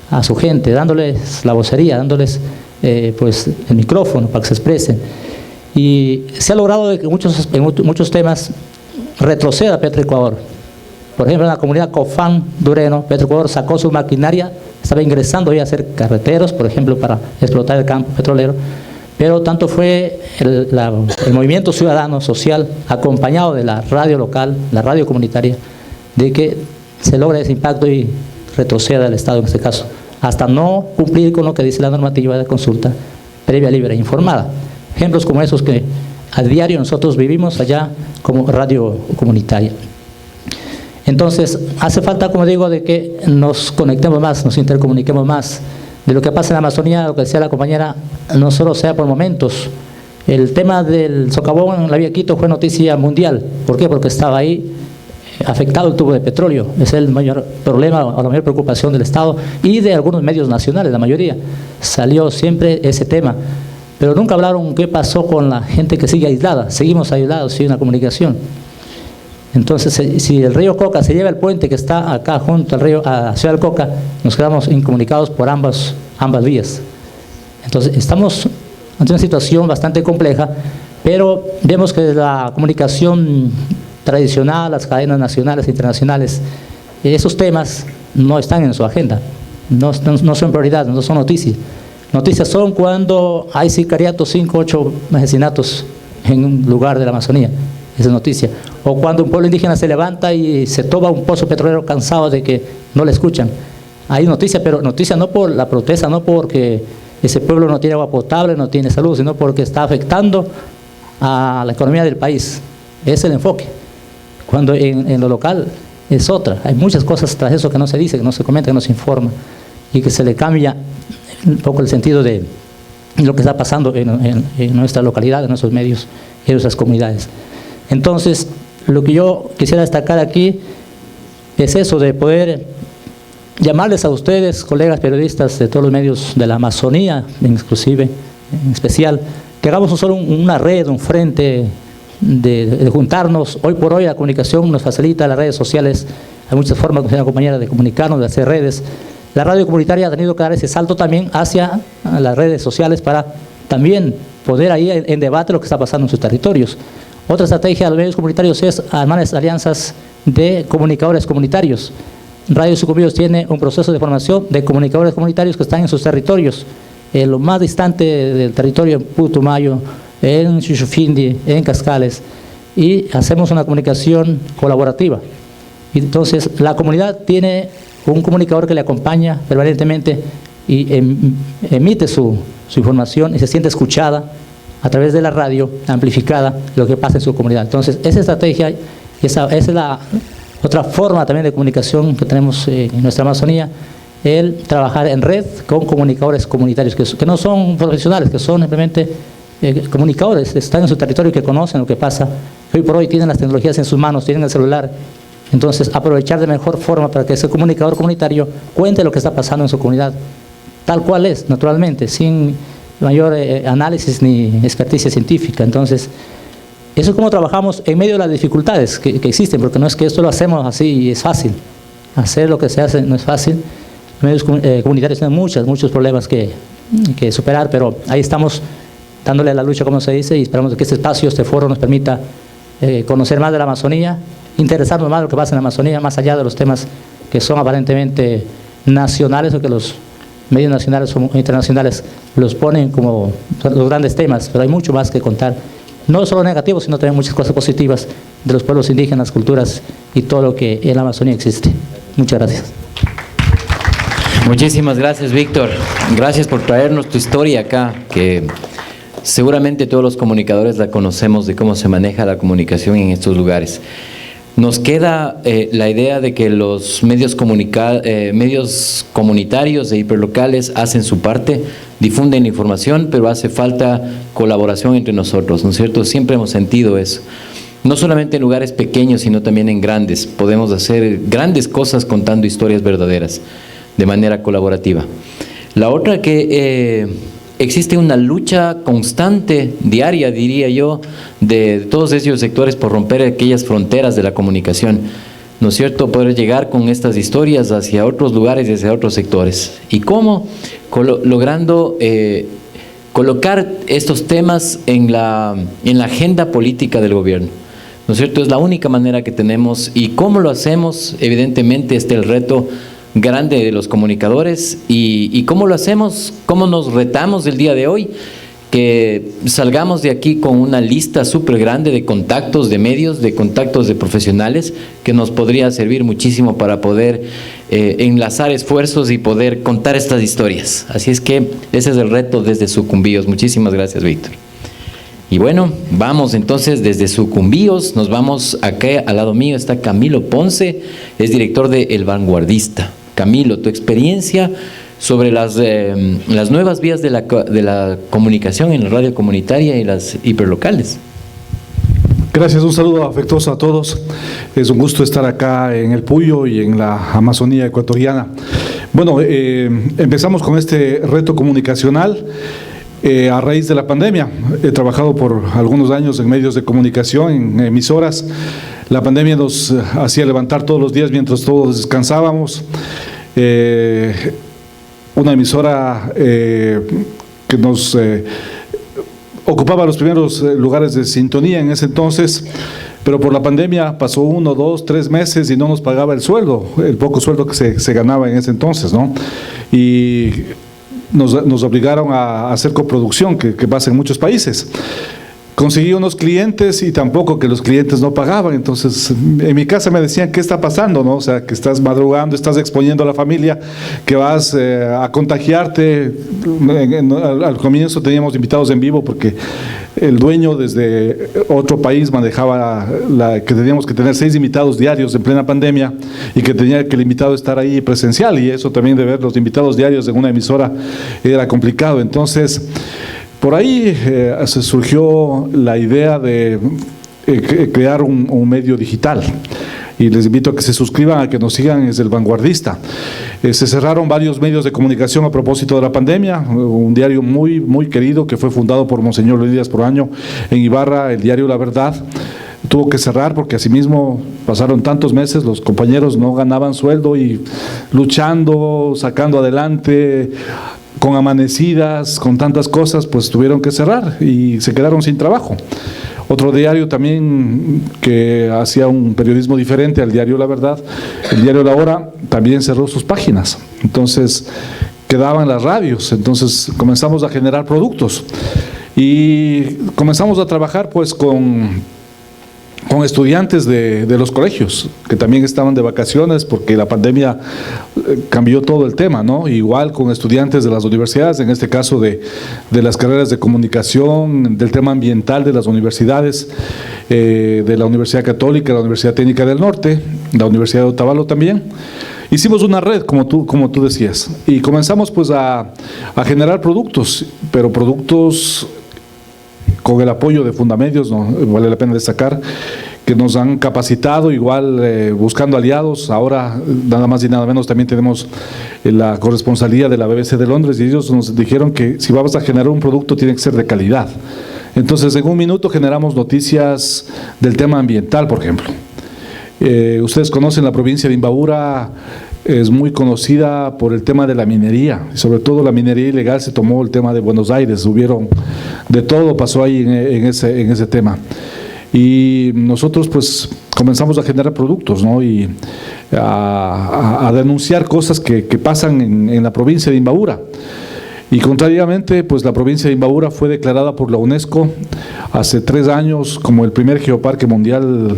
a su gente, dándoles la vocería, dándoles pues el micrófono para que se expresen. Y se ha logrado de que en muchos temas retroceda Petroecuador. Por ejemplo, en la comunidad Cofán Dureno, Petroecuador sacó su maquinaria, estaba ingresando ya a hacer carreteros, por ejemplo, para explotar el campo petrolero, pero tanto fue el movimiento ciudadano, social, acompañado de la radio local, la radio comunitaria, de que se logre ese impacto y retroceda el Estado en este caso, hasta no cumplir con lo que dice la normativa de consulta previa, libre e informada. Ejemplos como esos que a diario nosotros vivimos allá como radio comunitaria. Entonces, hace falta, como digo, de que nos conectemos más, nos intercomuniquemos más. De lo que pasa en la Amazonía, lo que decía la compañera, no solo sea por momentos. El tema del socavón en la vía Quito fue noticia mundial. ¿Por qué? Porque estaba ahí afectado el tubo de petróleo. Es el mayor problema o la mayor preocupación del Estado y de algunos medios nacionales, la mayoría. Salió siempre ese tema. Pero nunca hablaron qué pasó con la gente que sigue aislada. Seguimos aislados sin una comunicación. Entonces, si el río Coca se lleva el puente que está acá junto al río, a Ciudad del Coca, nos quedamos incomunicados por ambas vías. Entonces, estamos ante una situación bastante compleja, pero vemos que la comunicación tradicional, las cadenas nacionales e internacionales, esos temas no están en su agenda, no son prioridad, no son noticias. Noticias son cuando hay sicariatos, 5, 8 asesinatos en un lugar de la Amazonía. Esa es noticia. O cuando un pueblo indígena se levanta y se toma un pozo petrolero cansado de que no le escuchan. Hay noticia, pero noticia no por la protesta, no porque ese pueblo no tiene agua potable, no tiene salud, sino porque está afectando a la economía del país. Ese es el enfoque. Cuando en lo local es otra. Hay muchas cosas tras eso que no se dice, que no se comenta, que no se informa, y que se le cambia un poco el sentido de lo que está pasando en nuestra localidad, en nuestros medios y en nuestras comunidades. Entonces, lo que yo quisiera destacar aquí es eso, de poder llamarles a ustedes, colegas periodistas de todos los medios de la Amazonía, inclusive, en especial, que hagamos solo una red, un frente de juntarnos. Hoy por hoy la comunicación nos facilita las redes sociales, hay muchas formas, como compañera, de comunicarnos, de hacer redes, la radio comunitaria ha tenido que dar ese salto también hacia las redes sociales para también poner ahí en debate lo que está pasando en sus territorios. Otra estrategia de los medios comunitarios es armar alianzas de comunicadores comunitarios. Radio Sucumbíos tiene un proceso de formación de comunicadores comunitarios que están en sus territorios, en lo más distante del territorio, en Putumayo, en Chuchufindi, en Cascales, y hacemos una comunicación colaborativa. Entonces, la comunidad tiene un comunicador que le acompaña permanentemente y emite su información y se siente escuchada a través de la radio, amplificada, lo que pasa en su comunidad. Entonces, esa estrategia, esa es la otra forma también de comunicación que tenemos en nuestra Amazonía, el trabajar en red con comunicadores comunitarios, que no son profesionales, que son simplemente comunicadores, están en su territorio y que conocen lo que pasa. Hoy por hoy tienen las tecnologías en sus manos, tienen el celular. Entonces, aprovechar de mejor forma para que ese comunicador comunitario cuente lo que está pasando en su comunidad, tal cual es, naturalmente, sin mayor análisis ni experticia científica. Entonces, eso es como trabajamos en medio de las dificultades que existen, porque no es que esto lo hacemos así y es fácil. Hacer lo que se hace no es fácil. Los medios comunitarios tienen muchos problemas que superar, pero ahí estamos dándole la lucha, como se dice, y esperamos que este espacio, este foro nos permita conocer más de la Amazonía, interesarnos más de lo que pasa en la Amazonía, más allá de los temas que son aparentemente nacionales o que los medios nacionales o internacionales los ponen como los grandes temas, pero hay mucho más que contar. No solo negativo, sino también muchas cosas positivas de los pueblos indígenas, culturas y todo lo que en la Amazonía existe. Muchas gracias. Muchísimas gracias, Víctor. Gracias por traernos tu historia acá, que seguramente todos los comunicadores la conocemos de cómo se maneja la comunicación en estos lugares. Nos queda la idea de que los medios comunitarios e hiperlocales hacen su parte, difunden la información, pero hace falta colaboración entre nosotros, ¿no es cierto? Siempre hemos sentido eso. No solamente en lugares pequeños, sino también en grandes. Podemos hacer grandes cosas contando historias verdaderas, de manera colaborativa. La otra que existe una lucha constante, diaria, diría yo, de todos esos sectores por romper aquellas fronteras de la comunicación, ¿no es cierto? Poder llegar con estas historias hacia otros lugares y hacia otros sectores. ¿Y cómo? Logrando colocar estos temas en la agenda política del gobierno, ¿no es cierto? Es la única manera que tenemos. ¿Y cómo lo hacemos? Evidentemente este es el reto grande de los comunicadores. ¿Y cómo lo hacemos? ¿Cómo nos retamos el día de hoy? Que salgamos de aquí con una lista súper grande de contactos de medios, de contactos de profesionales, que nos podría servir muchísimo para poder enlazar esfuerzos y poder contar estas historias. Así es que ese es el reto desde Sucumbíos. Muchísimas gracias, Víctor. Y bueno, vamos entonces desde Sucumbíos, nos vamos acá al lado mío, está Camilo Ponce, es director de El Vanguardista. Camilo, tu experiencia sobre las nuevas vías de la comunicación en la radio comunitaria y las hiperlocales. Gracias, un saludo afectuoso a todos. Es un gusto estar acá en el Puyo y en la Amazonía ecuatoriana. Bueno, empezamos con este reto comunicacional a raíz de la pandemia. He trabajado por algunos años en medios de comunicación, en emisoras. La pandemia nos hacía levantar todos los días mientras todos descansábamos. Una emisora que nos ocupaba los primeros lugares de sintonía en ese entonces, pero por la pandemia pasó 1, 2, 3 meses y no nos pagaba el sueldo, el poco sueldo que se ganaba en ese entonces, ¿no? Y nos obligaron a hacer coproducción, que pasa en muchos países. Conseguí unos clientes y tampoco que los clientes no pagaban. Entonces en mi casa me decían, ¿qué está pasando? ¿No? O sea, que estás madrugando, estás exponiendo a la familia, que vas a contagiarte. Al comienzo teníamos invitados en vivo porque el dueño desde otro país manejaba que teníamos que tener 6 invitados diarios en plena pandemia y que tenía que el invitado estar ahí presencial, y eso también de ver los invitados diarios en una emisora era complicado. Entonces por ahí se surgió la idea de crear un medio digital, y les invito a que se suscriban, a que nos sigan, es El Vanguardista. Se cerraron varios medios de comunicación a propósito de la pandemia, un diario muy querido que fue fundado por Monseñor Leonidas Proaño en Ibarra, el diario La Verdad. tuvo que cerrar porque asimismo pasaron tantos meses, los compañeros no ganaban sueldo y luchando, sacando adelante, con amanecidas, con tantas cosas, pues tuvieron que cerrar y se quedaron sin trabajo. Otro diario también que hacía un periodismo diferente al diario La Verdad, el diario La Hora, también cerró sus páginas. Entonces quedaban las radios, entonces comenzamos a generar productos y comenzamos a trabajar pues con estudiantes de los colegios que también estaban de vacaciones porque la pandemia cambió todo el tema, ¿no? Igual con estudiantes de las universidades, en este caso de las carreras de comunicación, del tema ambiental de las universidades, de la Universidad Católica, la Universidad Técnica del Norte, la Universidad de Otavalo también. Hicimos una red, como tú decías, y comenzamos pues a generar productos, pero productos con el apoyo de Fundamedios, ¿no? Vale la pena destacar que nos han capacitado, igual buscando aliados. Ahora nada más y nada menos también tenemos la corresponsalía de la BBC de Londres y ellos nos dijeron que si vamos a generar un producto tiene que ser de calidad. Entonces en un minuto generamos noticias del tema ambiental, por ejemplo. Ustedes conocen la provincia de Imbabura, es muy conocida por el tema de la minería, y sobre todo la minería ilegal. Se tomó el tema de Buenos Aires, hubieron de todo, pasó ahí en ese tema. Y nosotros pues comenzamos a generar productos, ¿no? Y a denunciar cosas que pasan en la provincia de Imbabura. Y contrariamente, pues la provincia de Imbabura fue declarada por la UNESCO hace 3 años como el primer geoparque mundial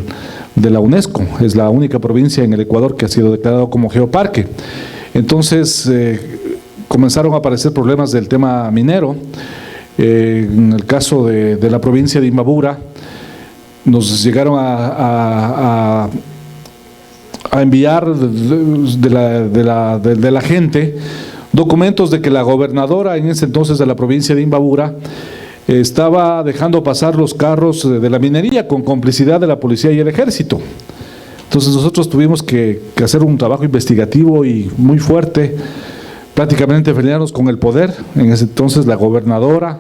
de la UNESCO. Es la única provincia en el Ecuador que ha sido declarado como geoparque. Entonces comenzaron a aparecer problemas del tema minero. En el caso de la provincia de Imbabura, nos llegaron a enviar de la gente documentos de que la gobernadora en ese entonces de la provincia de Imbabura estaba dejando pasar los carros de la minería con complicidad de la policía y el ejército. Entonces nosotros tuvimos que hacer un trabajo investigativo y muy fuerte, prácticamente pelearnos con el poder, en ese entonces la gobernadora,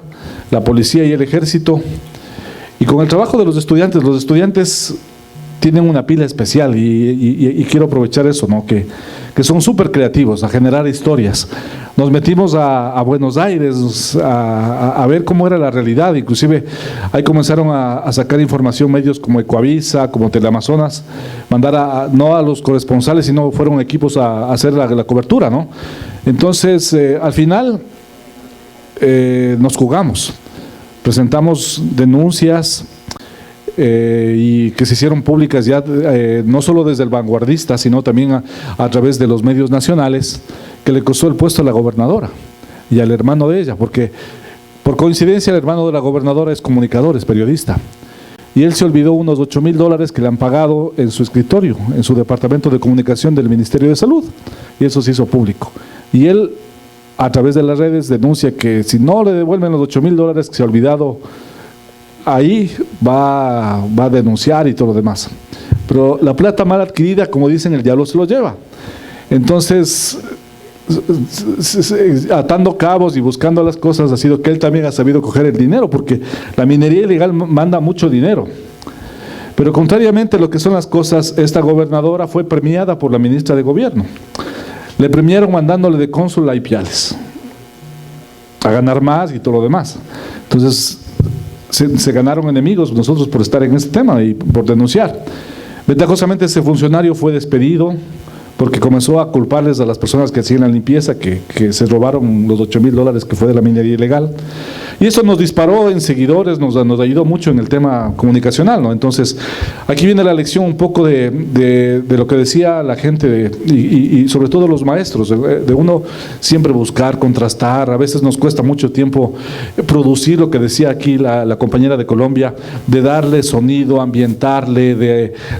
la policía y el ejército, y con el trabajo de los estudiantes tienen una pila especial y quiero aprovechar eso, ¿no? Que son súper creativos, a generar historias. Nos metimos a Buenos Aires a ver cómo era la realidad, inclusive ahí comenzaron a sacar información medios como Ecoavisa, como Teleamazonas, mandar no a los corresponsales, sino fueron equipos a hacer la cobertura, ¿no? Entonces, al final nos jugamos, presentamos denuncias y que se hicieron públicas ya no solo desde el Vanguardista, sino también a través de los medios nacionales, que le costó el puesto a la gobernadora y al hermano de ella, porque por coincidencia el hermano de la gobernadora es comunicador, es periodista, y él se olvidó unos $8,000 que le han pagado en su escritorio, en su departamento de comunicación del Ministerio de Salud, y eso se hizo público. Y él, a través de las redes, denuncia que si no le devuelven los $8,000 que se ha olvidado, ahí va a denunciar y todo lo demás. Pero la plata mal adquirida, como dicen, el diablo se lo lleva. Entonces, atando cabos y buscando las cosas, ha sido que él también ha sabido coger el dinero, porque la minería ilegal manda mucho dinero. Pero contrariamente a lo que son las cosas, esta gobernadora fue premiada por la ministra de Gobierno. Le premiaron mandándole de cónsul a Ipiales a ganar más y todo lo demás. Entonces se ganaron enemigos nosotros por estar en este tema y por denunciar. Ventajosamente ese funcionario fue despedido porque comenzó a culparles a las personas que hacían la limpieza que se robaron los $8,000 que fue de la minería ilegal. Y eso nos disparó en seguidores, nos ayudó mucho en el tema comunicacional, ¿no? Entonces, aquí viene la lección un poco de lo que decía la gente y sobre todo los maestros, de uno siempre buscar, contrastar. A veces nos cuesta mucho tiempo producir lo que decía aquí la compañera de Colombia, de darle sonido, ambientarle,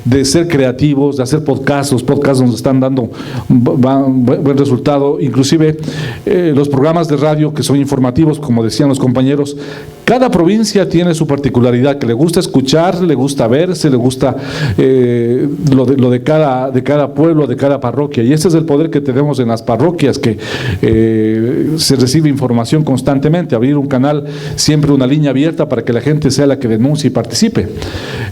de ser creativos, de hacer podcasts. Los podcasts nos están dando buen resultado, inclusive los programas de radio que son informativos, como decían los compañeros. Cada provincia tiene su particularidad, que le gusta escuchar, le gusta verse, le gusta lo de cada pueblo, de cada parroquia, y ese es el poder que tenemos en las parroquias, que se recibe información constantemente, abrir un canal, siempre una línea abierta para que la gente sea la que denuncie y participe.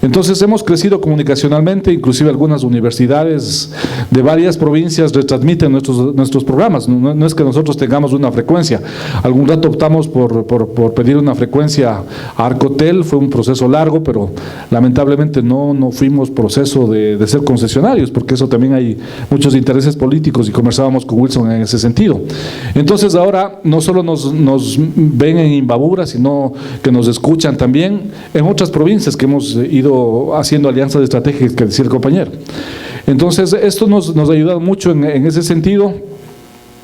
Entonces hemos crecido comunicacionalmente, inclusive algunas universidades de varias provincias retransmiten nuestros programas. No es que nosotros tengamos una frecuencia. Algún rato optamos por pedir una frecuencia a Arcotel, fue un proceso largo, pero lamentablemente no fuimos proceso de ser concesionarios, porque eso también hay muchos intereses políticos y conversábamos con Wilson en ese sentido. Entonces ahora no solo nos ven en Imbabura, sino que nos escuchan también en otras provincias que hemos ido haciendo alianzas estratégicas, que decía el compañero. Entonces esto nos ha ayudado mucho en ese sentido.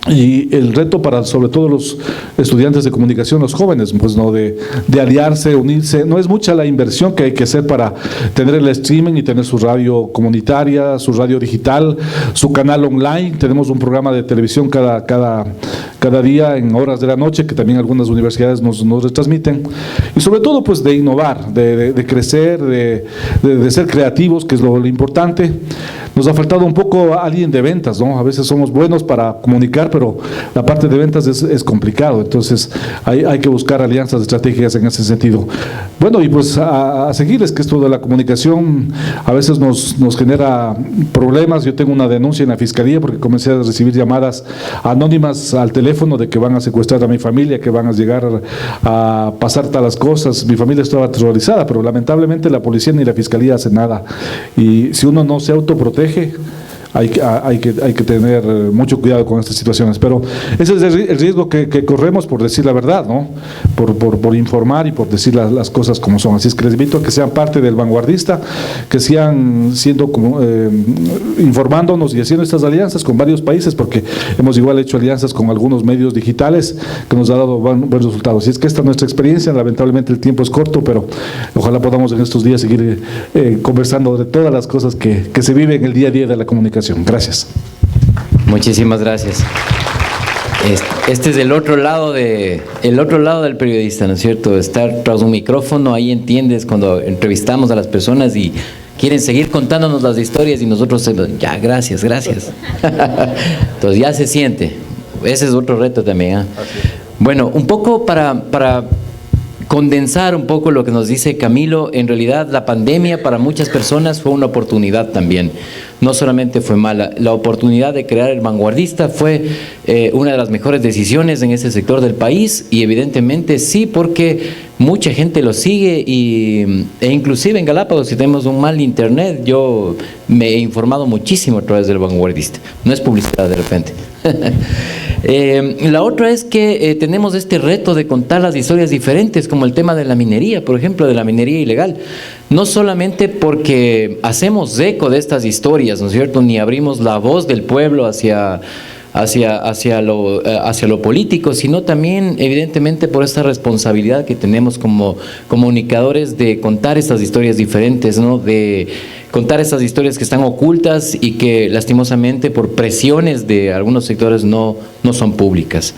Y el reto para sobre todo los estudiantes de comunicación, los jóvenes, pues no de aliarse, unirse, no es mucha la inversión que hay que hacer para tener el streaming y tener su radio comunitaria, su radio digital, su canal online. Tenemos un programa de televisión cada día en horas de la noche, que también algunas universidades nos retransmiten, y sobre todo pues de innovar, de crecer, de ser creativos, que es lo importante. Nos ha faltado un poco alguien de ventas, ¿no? A veces somos buenos para comunicar, pero la parte de ventas es complicado, entonces hay que buscar alianzas estratégicas en ese sentido. Bueno, y pues a seguirles, que esto de la comunicación a veces nos genera problemas. Yo tengo una denuncia en la fiscalía porque comencé a recibir llamadas anónimas al teléfono de que van a secuestrar a mi familia, que van a llegar a pasar talas cosas. Mi familia estaba aterrorizada, pero lamentablemente la policía ni la fiscalía hace nada, y si uno no se autoprotege, hay que tener mucho cuidado con estas situaciones. Pero ese es el riesgo que corremos por decir la verdad, ¿no? Por informar y por decir las cosas como son. Así es que les invito a que sean parte del Vanguardista, que sigan siendo informándonos y haciendo estas alianzas con varios países, porque hemos igual hecho alianzas con algunos medios digitales que nos ha dado buenos resultados. Y es que esta es nuestra experiencia. Lamentablemente el tiempo es corto, pero ojalá podamos en estos días seguir conversando de todas las cosas que se viven en el día a día de la comunicación. Gracias. Muchísimas gracias. Este es el otro lado del periodista, ¿no es cierto? Estar tras un micrófono, ahí entiendes cuando entrevistamos a las personas y quieren seguir contándonos las historias y nosotros ya, gracias. Entonces ya se siente. Ese es otro reto también, ¿eh? Bueno, un poco para condensar un poco lo que nos dice Camilo. En realidad la pandemia para muchas personas fue una oportunidad también. No solamente fue mala, la oportunidad de crear el Vanguardista fue una de las mejores decisiones en ese sector del país, y evidentemente sí, porque mucha gente lo sigue e inclusive en Galápagos, si tenemos un mal internet, yo me he informado muchísimo a través del Vanguardista. No es publicidad de repente. La otra es que tenemos este reto de contar las historias diferentes, como el tema de la minería, por ejemplo, de la minería ilegal. No solamente porque hacemos eco de estas historias, ¿no es cierto?, ni abrimos la voz del pueblo hacia lo político, sino también evidentemente por esta responsabilidad que tenemos como comunicadores de contar estas historias diferentes, ¿no?, de contar estas historias que están ocultas y que lastimosamente por presiones de algunos sectores no son públicas.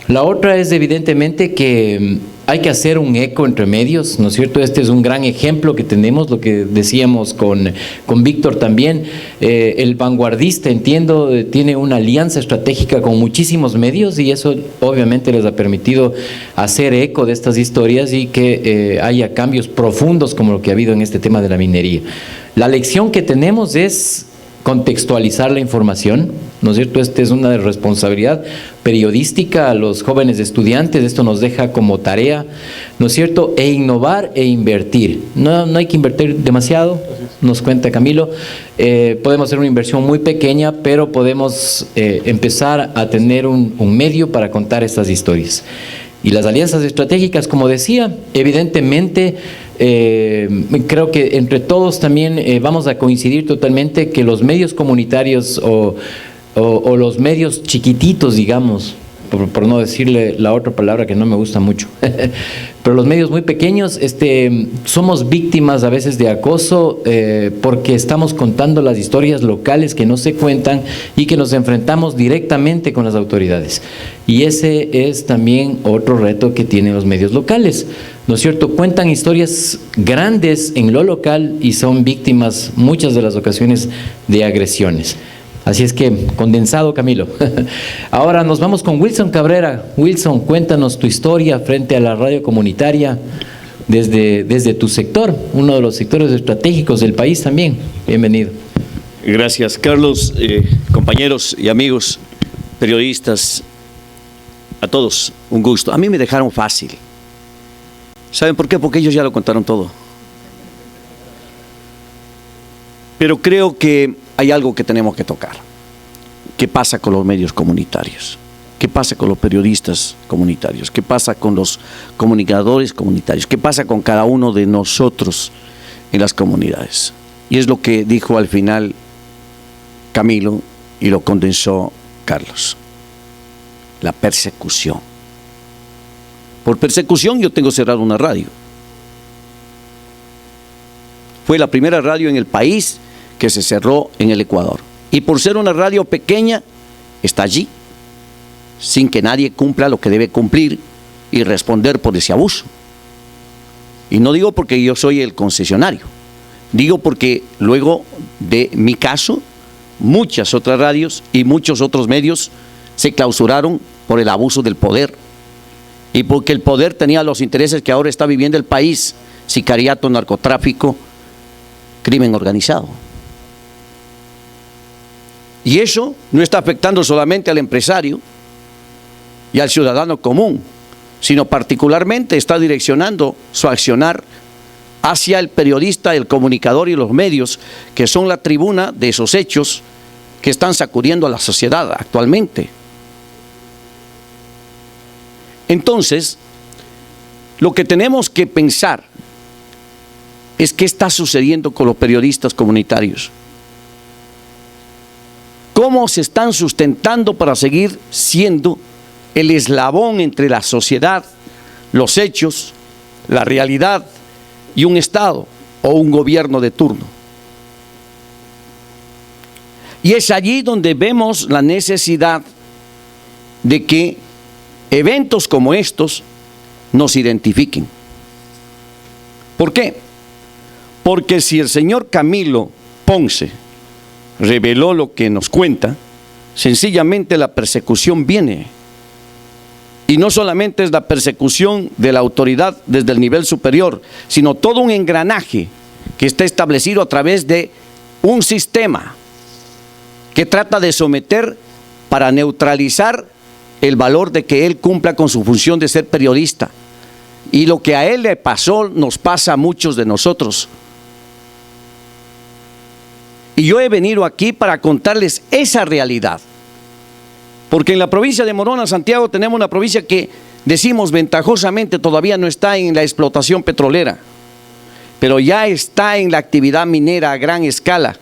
La otra es evidentemente que hay que hacer un eco entre medios, ¿no es cierto? Este es un gran ejemplo que tenemos, lo que decíamos con Víctor también. El Vanguardista, entiendo, tiene una alianza estratégica con muchísimos medios, y eso obviamente les ha permitido hacer eco de estas historias y que haya cambios profundos como lo que ha habido en este tema de la minería. La lección que tenemos es contextualizar la información, ¿no es cierto? Esta es una responsabilidad periodística a los jóvenes estudiantes. Esto nos deja como tarea, ¿no es cierto?, e innovar e invertir. No hay que invertir demasiado, nos cuenta Camilo. Podemos hacer una inversión muy pequeña, pero podemos empezar a tener un medio para contar estas historias. Y las alianzas estratégicas, como decía, evidentemente creo que entre todos también vamos a coincidir totalmente que los medios comunitarios o los medios chiquititos, digamos, por no decirle la otra palabra que no me gusta mucho, pero los medios muy pequeños, somos víctimas a veces de acoso porque estamos contando las historias locales que no se cuentan y que nos enfrentamos directamente con las autoridades. Y ese es también otro reto que tienen los medios locales, ¿no es cierto? Cuentan historias grandes en lo local y son víctimas muchas de las ocasiones de agresiones. Así es que, condensado, Camilo. Ahora nos vamos con Wilson Cabrera. Wilson, cuéntanos tu historia frente a la radio comunitaria desde tu sector, uno de los sectores estratégicos del país también. Bienvenido. Gracias, Carlos, compañeros y amigos, periodistas, a todos, un gusto. A mí me dejaron fácil. ¿Saben por qué? Porque ellos ya lo contaron todo. Pero creo que hay algo que tenemos que tocar. ¿Qué pasa con los medios comunitarios? ¿Qué pasa con los periodistas comunitarios? ¿Qué pasa con los comunicadores comunitarios? ¿Qué pasa con cada uno de nosotros en las comunidades? Y es lo que dijo al final Camilo y lo condensó Carlos. La persecución. Por persecución yo tengo cerrado una radio. Fue la primera radio en el país que se cerró en el Ecuador. Y por ser una radio pequeña, está allí, sin que nadie cumpla lo que debe cumplir y responder por ese abuso. Y no digo porque yo soy el concesionario, digo porque luego de mi caso, muchas otras radios y muchos otros medios se clausuraron por el abuso del poder. Y porque el poder tenía los intereses que ahora está viviendo el país: sicariato, narcotráfico, crimen organizado. Y eso no está afectando solamente al empresario y al ciudadano común, sino particularmente está direccionando su accionar hacia el periodista, el comunicador y los medios, que son la tribuna de esos hechos que están sacudiendo a la sociedad actualmente. Entonces, lo que tenemos que pensar es qué está sucediendo con los periodistas comunitarios. ¿Cómo se están sustentando para seguir siendo el eslabón entre la sociedad, los hechos, la realidad y un Estado o un gobierno de turno? Y es allí donde vemos la necesidad de que eventos como estos nos identifiquen. ¿Por qué? Porque si el señor Camilo Ponce reveló lo que nos cuenta, sencillamente la persecución viene. Y no solamente es la persecución de la autoridad desde el nivel superior, sino todo un engranaje que está establecido a través de un sistema que trata de someter para neutralizar el valor de que él cumpla con su función de ser periodista. Y lo que a él le pasó nos pasa a muchos de nosotros. Y yo he venido aquí para contarles esa realidad. Porque en la provincia de Morona, Santiago, tenemos una provincia que decimos ventajosamente todavía no está en la explotación petrolera, pero ya está en la actividad minera a gran escala.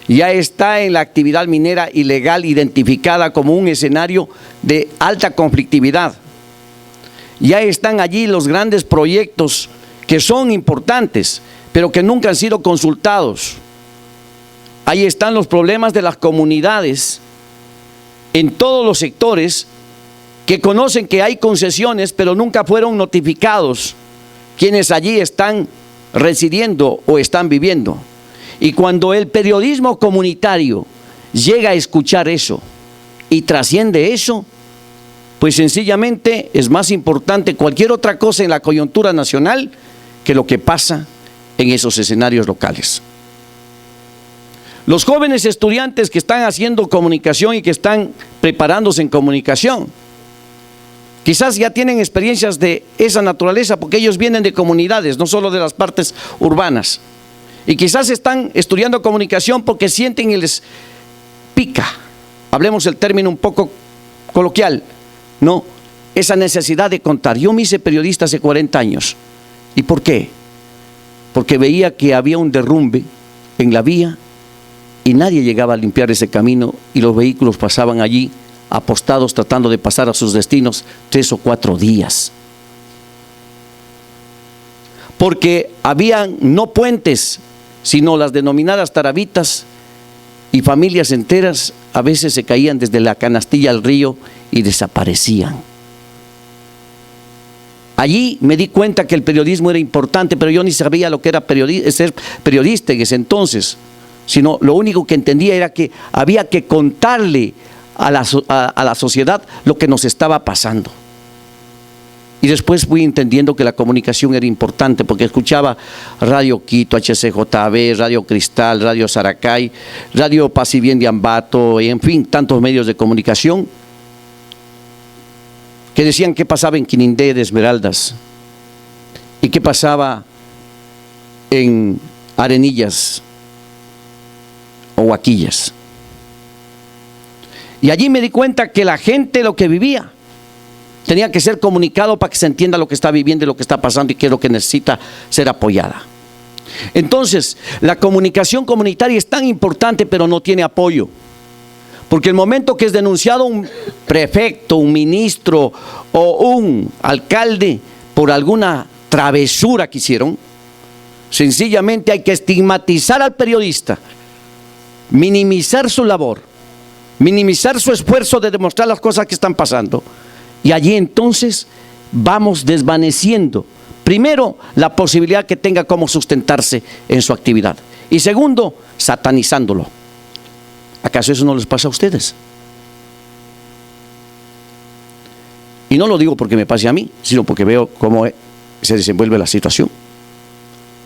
Ya está en la actividad minera ilegal identificada como un escenario de alta conflictividad. Ya están allí los grandes proyectos que son importantes, pero que nunca han sido consultados. Ahí están los problemas de las comunidades en todos los sectores que conocen que hay concesiones, pero nunca fueron notificados quienes allí están residiendo o están viviendo. Y cuando el periodismo comunitario llega a escuchar eso y trasciende eso, pues sencillamente es más importante cualquier otra cosa en la coyuntura nacional que lo que pasa en esos escenarios locales. Los jóvenes estudiantes que están haciendo comunicación y que están preparándose en comunicación, quizás ya tienen experiencias de esa naturaleza porque ellos vienen de comunidades, no solo de las partes urbanas. Y quizás están estudiando comunicación porque sienten y les pica, hablemos el término un poco coloquial, ¿no? Esa necesidad de contar. Yo me hice periodista hace 40 años. ¿Y por qué? Porque veía que había un derrumbe en la vía y nadie llegaba a limpiar ese camino y los vehículos pasaban allí apostados tratando de pasar a sus destinos 3 o 4 días. Porque habían no puentes, sino las denominadas tarabitas, y familias enteras a veces se caían desde la canastilla al río y desaparecían. Allí me di cuenta que el periodismo era importante, pero yo ni sabía lo que era ser periodista en ese entonces. sino lo único que entendía era que había que contarle a la sociedad lo que nos estaba pasando. Y después fui entendiendo que la comunicación era importante, porque escuchaba Radio Quito, HCJB, Radio Cristal, Radio Saracay, Radio Paz y Bien de Ambato, y en fin, tantos medios de comunicación que decían qué pasaba en Quinindé de Esmeraldas y qué pasaba en Arenillas o Huaquillas. Y allí me di cuenta que la gente lo que vivía tenía que ser comunicado para que se entienda lo que está viviendo y lo que está pasando y qué es lo que necesita ser apoyada. Entonces, la comunicación comunitaria es tan importante, pero no tiene apoyo. Porque el momento que es denunciado un prefecto, un ministro o un alcalde por alguna travesura que hicieron, sencillamente hay que estigmatizar al periodista, minimizar su labor, minimizar su esfuerzo de demostrar las cosas que están pasando. Y allí entonces vamos desvaneciendo, primero, la posibilidad que tenga cómo sustentarse en su actividad. Y segundo, satanizándolo. ¿Acaso eso no les pasa a ustedes? Y no lo digo porque me pase a mí, sino porque veo cómo se desenvuelve la situación.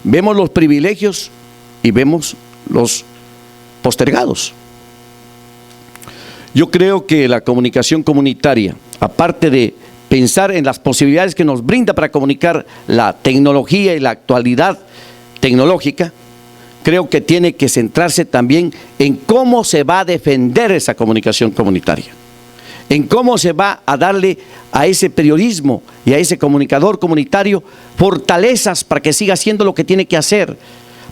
Vemos los privilegios y vemos los postergados. Yo creo que la comunicación comunitaria, aparte de pensar en las posibilidades que nos brinda para comunicar la tecnología y la actualidad tecnológica, creo que tiene que centrarse también en cómo se va a defender esa comunicación comunitaria, en cómo se va a darle a ese periodismo y a ese comunicador comunitario fortalezas para que siga haciendo lo que tiene que hacer,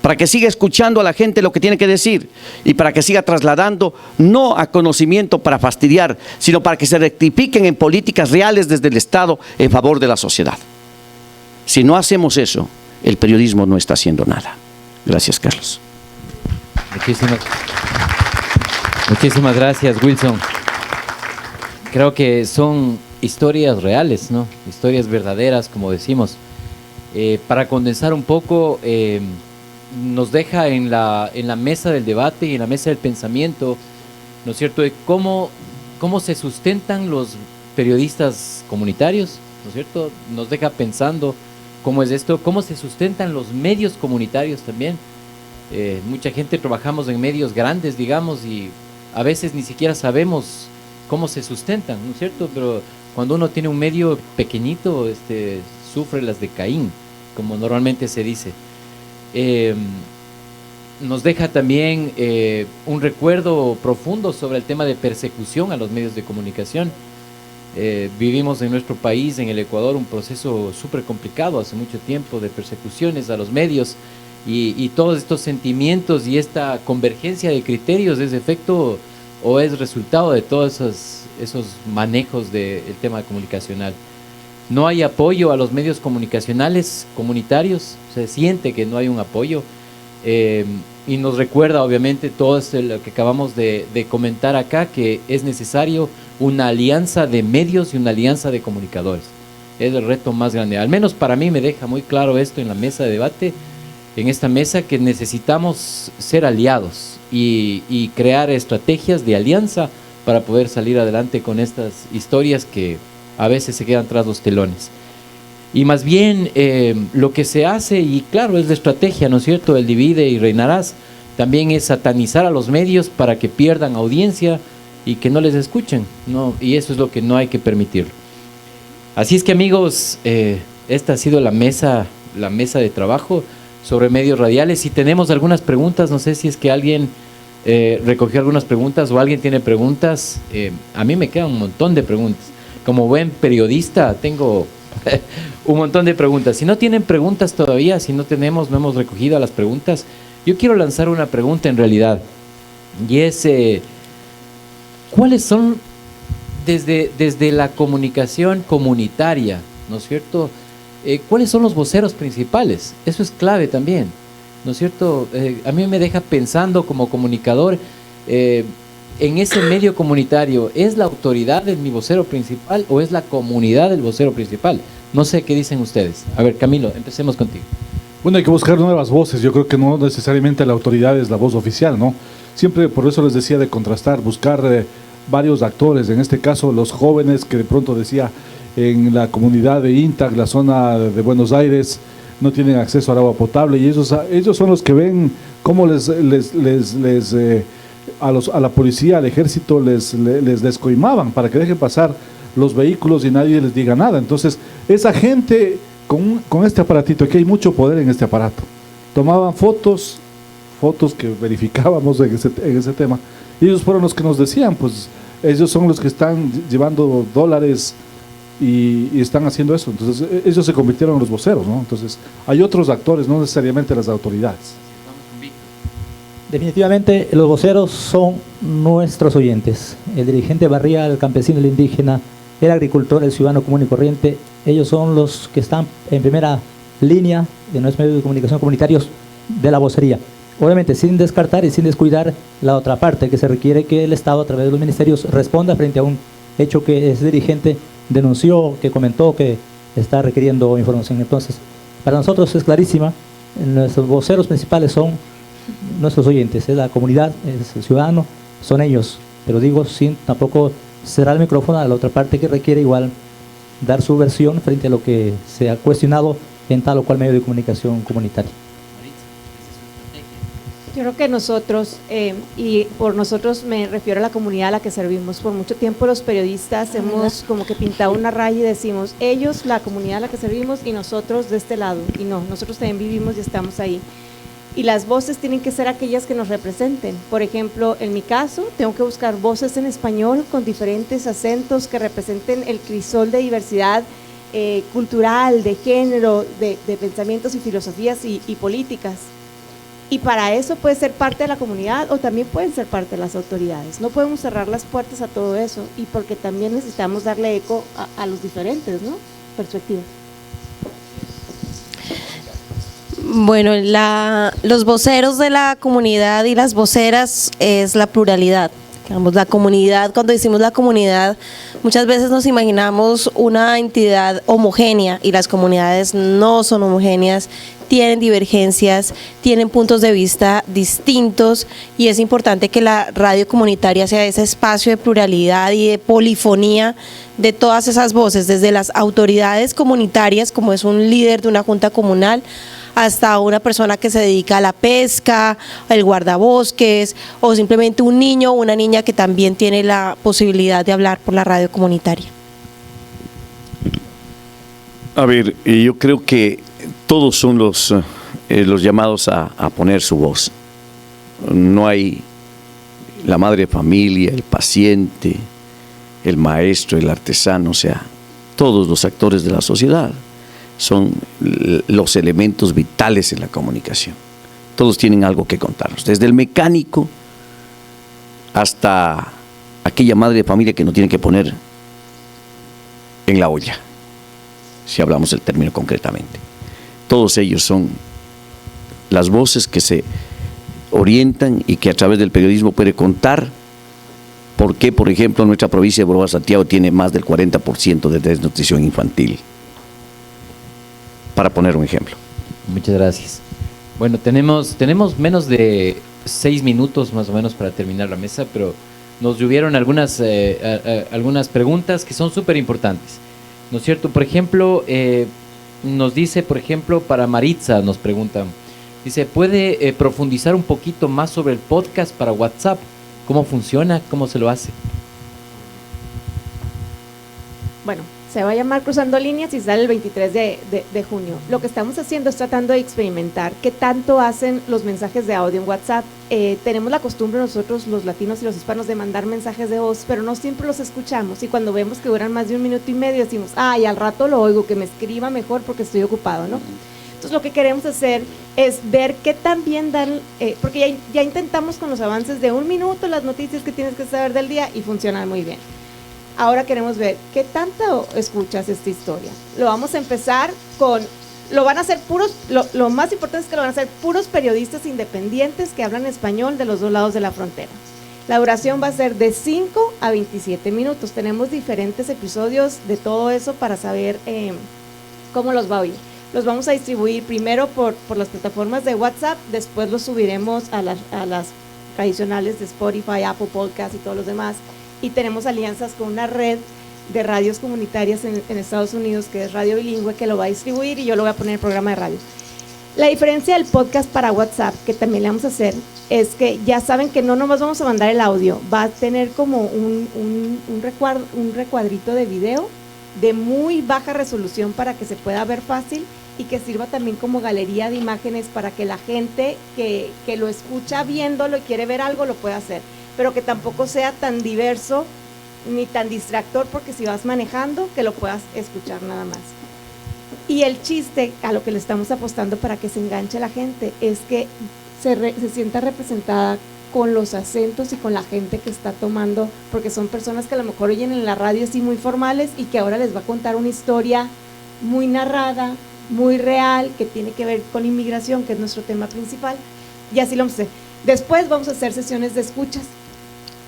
para que siga escuchando a la gente lo que tiene que decir y para que siga trasladando no a conocimiento para fastidiar, sino para que se rectifiquen en políticas reales desde el Estado en favor de la sociedad. Si no hacemos eso, el periodismo no está haciendo nada. Gracias, Carlos. Muchísimas gracias, Wilson. Creo que son historias reales, ¿no? Historias verdaderas, como decimos. Para condensar un poco, nos deja en la mesa del debate y en la mesa del pensamiento, ¿no es cierto?, de cómo se sustentan los periodistas comunitarios, ¿no es cierto? Nos deja pensando cómo es esto, cómo se sustentan los medios comunitarios también. Mucha gente trabajamos en medios grandes, digamos, y a veces ni siquiera sabemos cómo se sustentan, ¿no es cierto? Pero cuando uno tiene un medio pequeñito, sufre las de Caín, como normalmente se dice. Nos deja también un recuerdo profundo sobre el tema de persecución a los medios de comunicación. Vivimos en nuestro país, en el Ecuador, un proceso súper complicado hace mucho tiempo de persecuciones a los medios y todos estos sentimientos y esta convergencia de criterios es efecto o es resultado de todos esos manejos del tema comunicacional. No hay apoyo a los medios comunicacionales comunitarios, se siente que no hay un apoyo y nos recuerda obviamente todo lo que acabamos de comentar acá, que es necesario una alianza de medios y una alianza de comunicadores. Es el reto más grande, al menos para mí me deja muy claro esto en la mesa de debate, en esta mesa, que necesitamos ser aliados y crear estrategias de alianza para poder salir adelante con estas historias que a veces se quedan tras los telones. Y más bien lo que se hace, y claro, es la estrategia, ¿no es cierto?, el divide y reinarás, también es satanizar a los medios para que pierdan audiencia y que no les escuchen, ¿no? Y eso es lo que no hay que permitir. Así es que, amigos, esta ha sido la mesa de trabajo sobre medios radiales. Si tenemos algunas preguntas, no sé si es que alguien recogió algunas preguntas o alguien tiene preguntas. A mí me quedan un montón de preguntas. Como buen periodista tengo un montón de preguntas. Si no tienen preguntas todavía, no hemos recogido las preguntas, yo quiero lanzar una pregunta en realidad, y es ¿cuáles son desde la comunicación comunitaria, ¿no es cierto? ¿Cuáles son los voceros principales? Eso es clave también, ¿no es cierto? A mí me deja pensando como comunicador, en ese medio comunitario, ¿es la autoridad mi vocero principal o es la comunidad el vocero principal? No sé qué dicen ustedes. A ver, Camilo, empecemos contigo. Bueno, hay que buscar nuevas voces. Yo creo que no necesariamente la autoridad es la voz oficial, ¿no? Siempre, por eso les decía de contrastar, buscar varios actores. En este caso, los jóvenes que de pronto decía en la comunidad de INTAC, la zona de Buenos Aires, no tienen acceso al agua potable y ellos son los que ven cómo a la policía, al ejército les descoimaban para que dejen pasar los vehículos y nadie les diga nada. Entonces, esa gente con este aparatito, aquí hay mucho poder en este aparato, tomaban fotos que verificábamos en ese tema, y ellos fueron los que nos decían, pues ellos son los que están llevando dólares y están haciendo eso. Entonces ellos se convirtieron en los voceros, ¿no? Entonces hay otros actores, no necesariamente las autoridades. Definitivamente los voceros son nuestros oyentes. El dirigente barrial, el campesino, el indígena, el agricultor, el ciudadano común y corriente, ellos son los que están en primera línea de nuestros medios de comunicación comunitarios de la vocería. Obviamente sin descartar y sin descuidar la otra parte, que se requiere que el Estado a través de los ministerios responda frente a un hecho que ese dirigente denunció, que comentó, que está requiriendo información. Entonces, para nosotros es clarísima, nuestros voceros principales son nuestros oyentes, es la comunidad, es el ciudadano, son ellos, pero digo sin tampoco cerrar el micrófono a la otra parte que requiere igual dar su versión frente a lo que se ha cuestionado en tal o cual medio de comunicación comunitaria. Yo creo que nosotros, y por nosotros me refiero a la comunidad a la que servimos, por mucho tiempo los periodistas hemos como que pintado una raya y decimos, ellos, la comunidad a la que servimos, y nosotros de este lado, y no, nosotros también vivimos y estamos ahí. Y las voces tienen que ser aquellas que nos representen. Por ejemplo, en mi caso, tengo que buscar voces en español con diferentes acentos que representen el crisol de diversidad cultural, de género, de pensamientos y filosofías y políticas. Y para eso puede ser parte de la comunidad o también pueden ser parte de las autoridades. No podemos cerrar las puertas a todo eso, y porque también necesitamos darle eco a los diferentes, ¿no?, perspectivas. Bueno, los voceros de la comunidad y las voceras es la pluralidad. Digamos, la comunidad, cuando decimos la comunidad, muchas veces nos imaginamos una entidad homogénea, y las comunidades no son homogéneas, tienen divergencias, tienen puntos de vista distintos, y es importante que la radio comunitaria sea ese espacio de pluralidad y de polifonía de todas esas voces, desde las autoridades comunitarias, como es un líder de una junta comunal, hasta una persona que se dedica a la pesca, el guardabosques, o simplemente un niño o una niña que también tiene la posibilidad de hablar por la radio comunitaria. A ver, yo creo que todos son los llamados a poner su voz. No hay la madre de familia, el paciente, el maestro, el artesano, o sea, todos los actores de la sociedad son los elementos vitales en la comunicación. Todos tienen algo que contarnos, desde el mecánico hasta aquella madre de familia que no tiene que poner en la olla, si hablamos del término concretamente. Todos ellos son las voces que se orientan y que a través del periodismo puede contar por qué, por ejemplo, nuestra provincia de Boronga Santiago tiene más del 40% de desnutrición infantil, para poner un ejemplo. Muchas gracias. Bueno, tenemos menos de 6 minutos más o menos para terminar la mesa, pero nos llovieron algunas preguntas que son súper importantes, ¿no es cierto? Por ejemplo, nos dice, por ejemplo, para Maritza nos preguntan, dice, ¿puede profundizar un poquito más sobre el podcast para WhatsApp? ¿Cómo funciona? ¿Cómo se lo hace? Bueno, se va a llamar Cruzando Líneas y sale el 23 de junio. Lo que estamos haciendo es tratando de experimentar qué tanto hacen los mensajes de audio en WhatsApp. Tenemos la costumbre nosotros, los latinos y los hispanos, de mandar mensajes de voz, pero no siempre los escuchamos, y cuando vemos que duran más de 1 minuto y medio decimos, ay, al rato lo oigo, que me escriba mejor porque estoy ocupado, ¿no? Entonces lo que queremos hacer es ver qué tan bien dan, porque ya intentamos con los avances de 1 minuto las noticias que tienes que saber del día y funcionan muy bien. Ahora queremos ver qué tanto escuchas esta historia. Lo vamos a empezar con, lo van a hacer puros, lo más importante es que lo van a hacer puros periodistas independientes que hablan español de los dos lados de la frontera. La duración va a ser de 5 a 27 minutos. Tenemos diferentes episodios de todo eso para saber cómo los va a oír. los vamos a distribuir primero por las plataformas de WhatsApp, después los subiremos a las tradicionales de Spotify, Apple Podcast y todos los demás, y tenemos alianzas con una red de radios comunitarias en Estados Unidos, que es Radio Bilingüe, que lo va a distribuir y yo lo voy a poner en el programa de radio. La diferencia del podcast para WhatsApp, que también le vamos a hacer, es que ya saben que no nomás vamos a mandar el audio, va a tener como un recuadrito de video de muy baja resolución para que se pueda ver fácil y que sirva también como galería de imágenes para que la gente que lo escucha viéndolo y quiere ver algo lo pueda hacer, pero que tampoco sea tan diverso ni tan distractor, porque si vas manejando que lo puedas escuchar nada más. Y el chiste a lo que le estamos apostando para que se enganche la gente es que se sienta representada con los acentos y con la gente que está tomando, porque son personas que a lo mejor oyen en la radio así muy formales y que ahora les va a contar una historia muy narrada, muy real, que tiene que ver con inmigración, que es nuestro tema principal, y así lo vamos a hacer. Después vamos a hacer sesiones de escuchas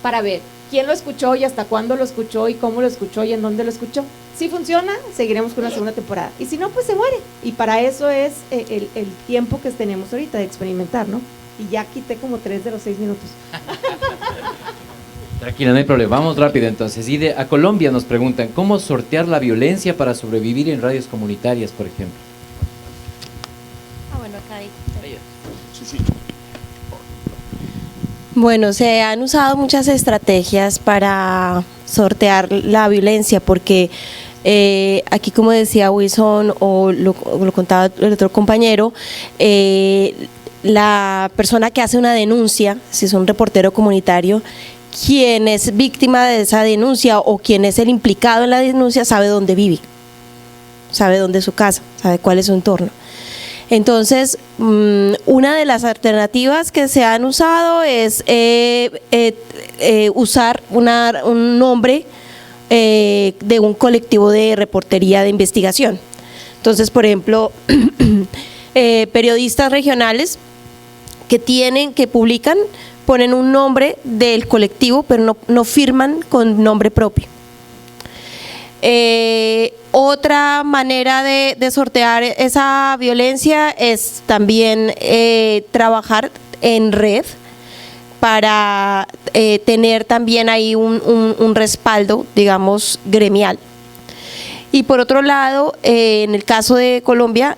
para ver quién lo escuchó y hasta cuándo lo escuchó y cómo lo escuchó y en dónde lo escuchó. Si funciona, seguiremos con una segunda temporada, y si no, pues se muere, y para eso es el tiempo que tenemos ahorita de experimentar, ¿no? Y ya quité como 3 de los 6 minutos. Tranquila, no hay problema. Vamos rápido entonces. Y a Colombia nos preguntan, ¿cómo sortear la violencia para sobrevivir en radios comunitarias, por ejemplo? Bueno, acá hay. Sí. Bueno, se han usado muchas estrategias para sortear la violencia, porque aquí, como decía Wilson o lo contaba el otro compañero, la persona que hace una denuncia, si es un reportero comunitario, quien es víctima de esa denuncia o quien es el implicado en la denuncia sabe dónde vive, sabe dónde es su casa, sabe cuál es su entorno. Entonces, una de las alternativas que se han usado es usar un nombre de un colectivo de reportería de investigación. Entonces, por ejemplo, periodistas regionales que publican, ponen un nombre del colectivo, pero no firman con nombre propio. Otra manera de sortear esa violencia es también trabajar en red para tener también ahí un respaldo, digamos, gremial. Y por otro lado, en el caso de Colombia,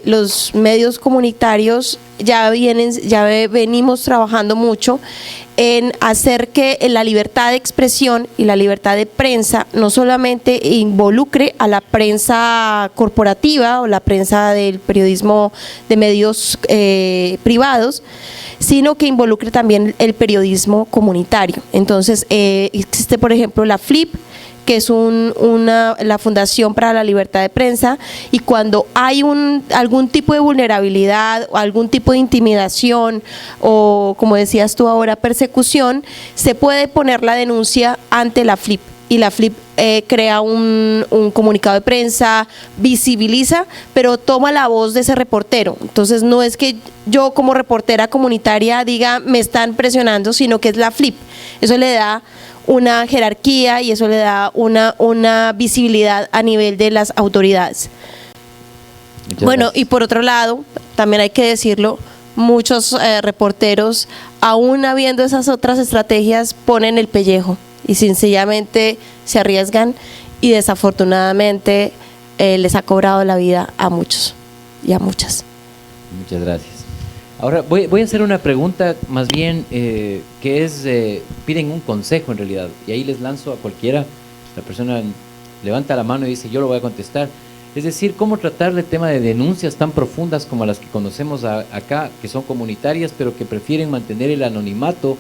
los medios comunitarios ya venimos trabajando mucho en hacer que la libertad de expresión y la libertad de prensa no solamente involucre a la prensa corporativa o la prensa del periodismo de medios privados, sino que involucre también el periodismo comunitario. Entonces, existe, por ejemplo, la FLIP, que es la Fundación para la Libertad de Prensa, y cuando hay algún tipo de vulnerabilidad o algún tipo de intimidación o, como decías tú ahora, persecución, se puede poner la denuncia ante la FLIP, y la FLIP crea un comunicado de prensa, visibiliza, pero toma la voz de ese reportero. Entonces no es que yo como reportera comunitaria diga me están presionando, sino que es la FLIP. Eso le da una jerarquía y eso le da una visibilidad a nivel de las autoridades. Bueno, y por otro lado, también hay que decirlo, muchos reporteros, aún habiendo esas otras estrategias, ponen el pellejo y sencillamente se arriesgan, y desafortunadamente les ha cobrado la vida a muchos y a muchas. Muchas gracias. Ahora voy a hacer una pregunta más bien que es, piden un consejo en realidad, y ahí les lanzo a cualquiera. La persona levanta la mano y dice yo lo voy a contestar. Es decir, cómo tratar el tema de denuncias tan profundas como las que conocemos acá, que son comunitarias, pero que prefieren mantener el anonimato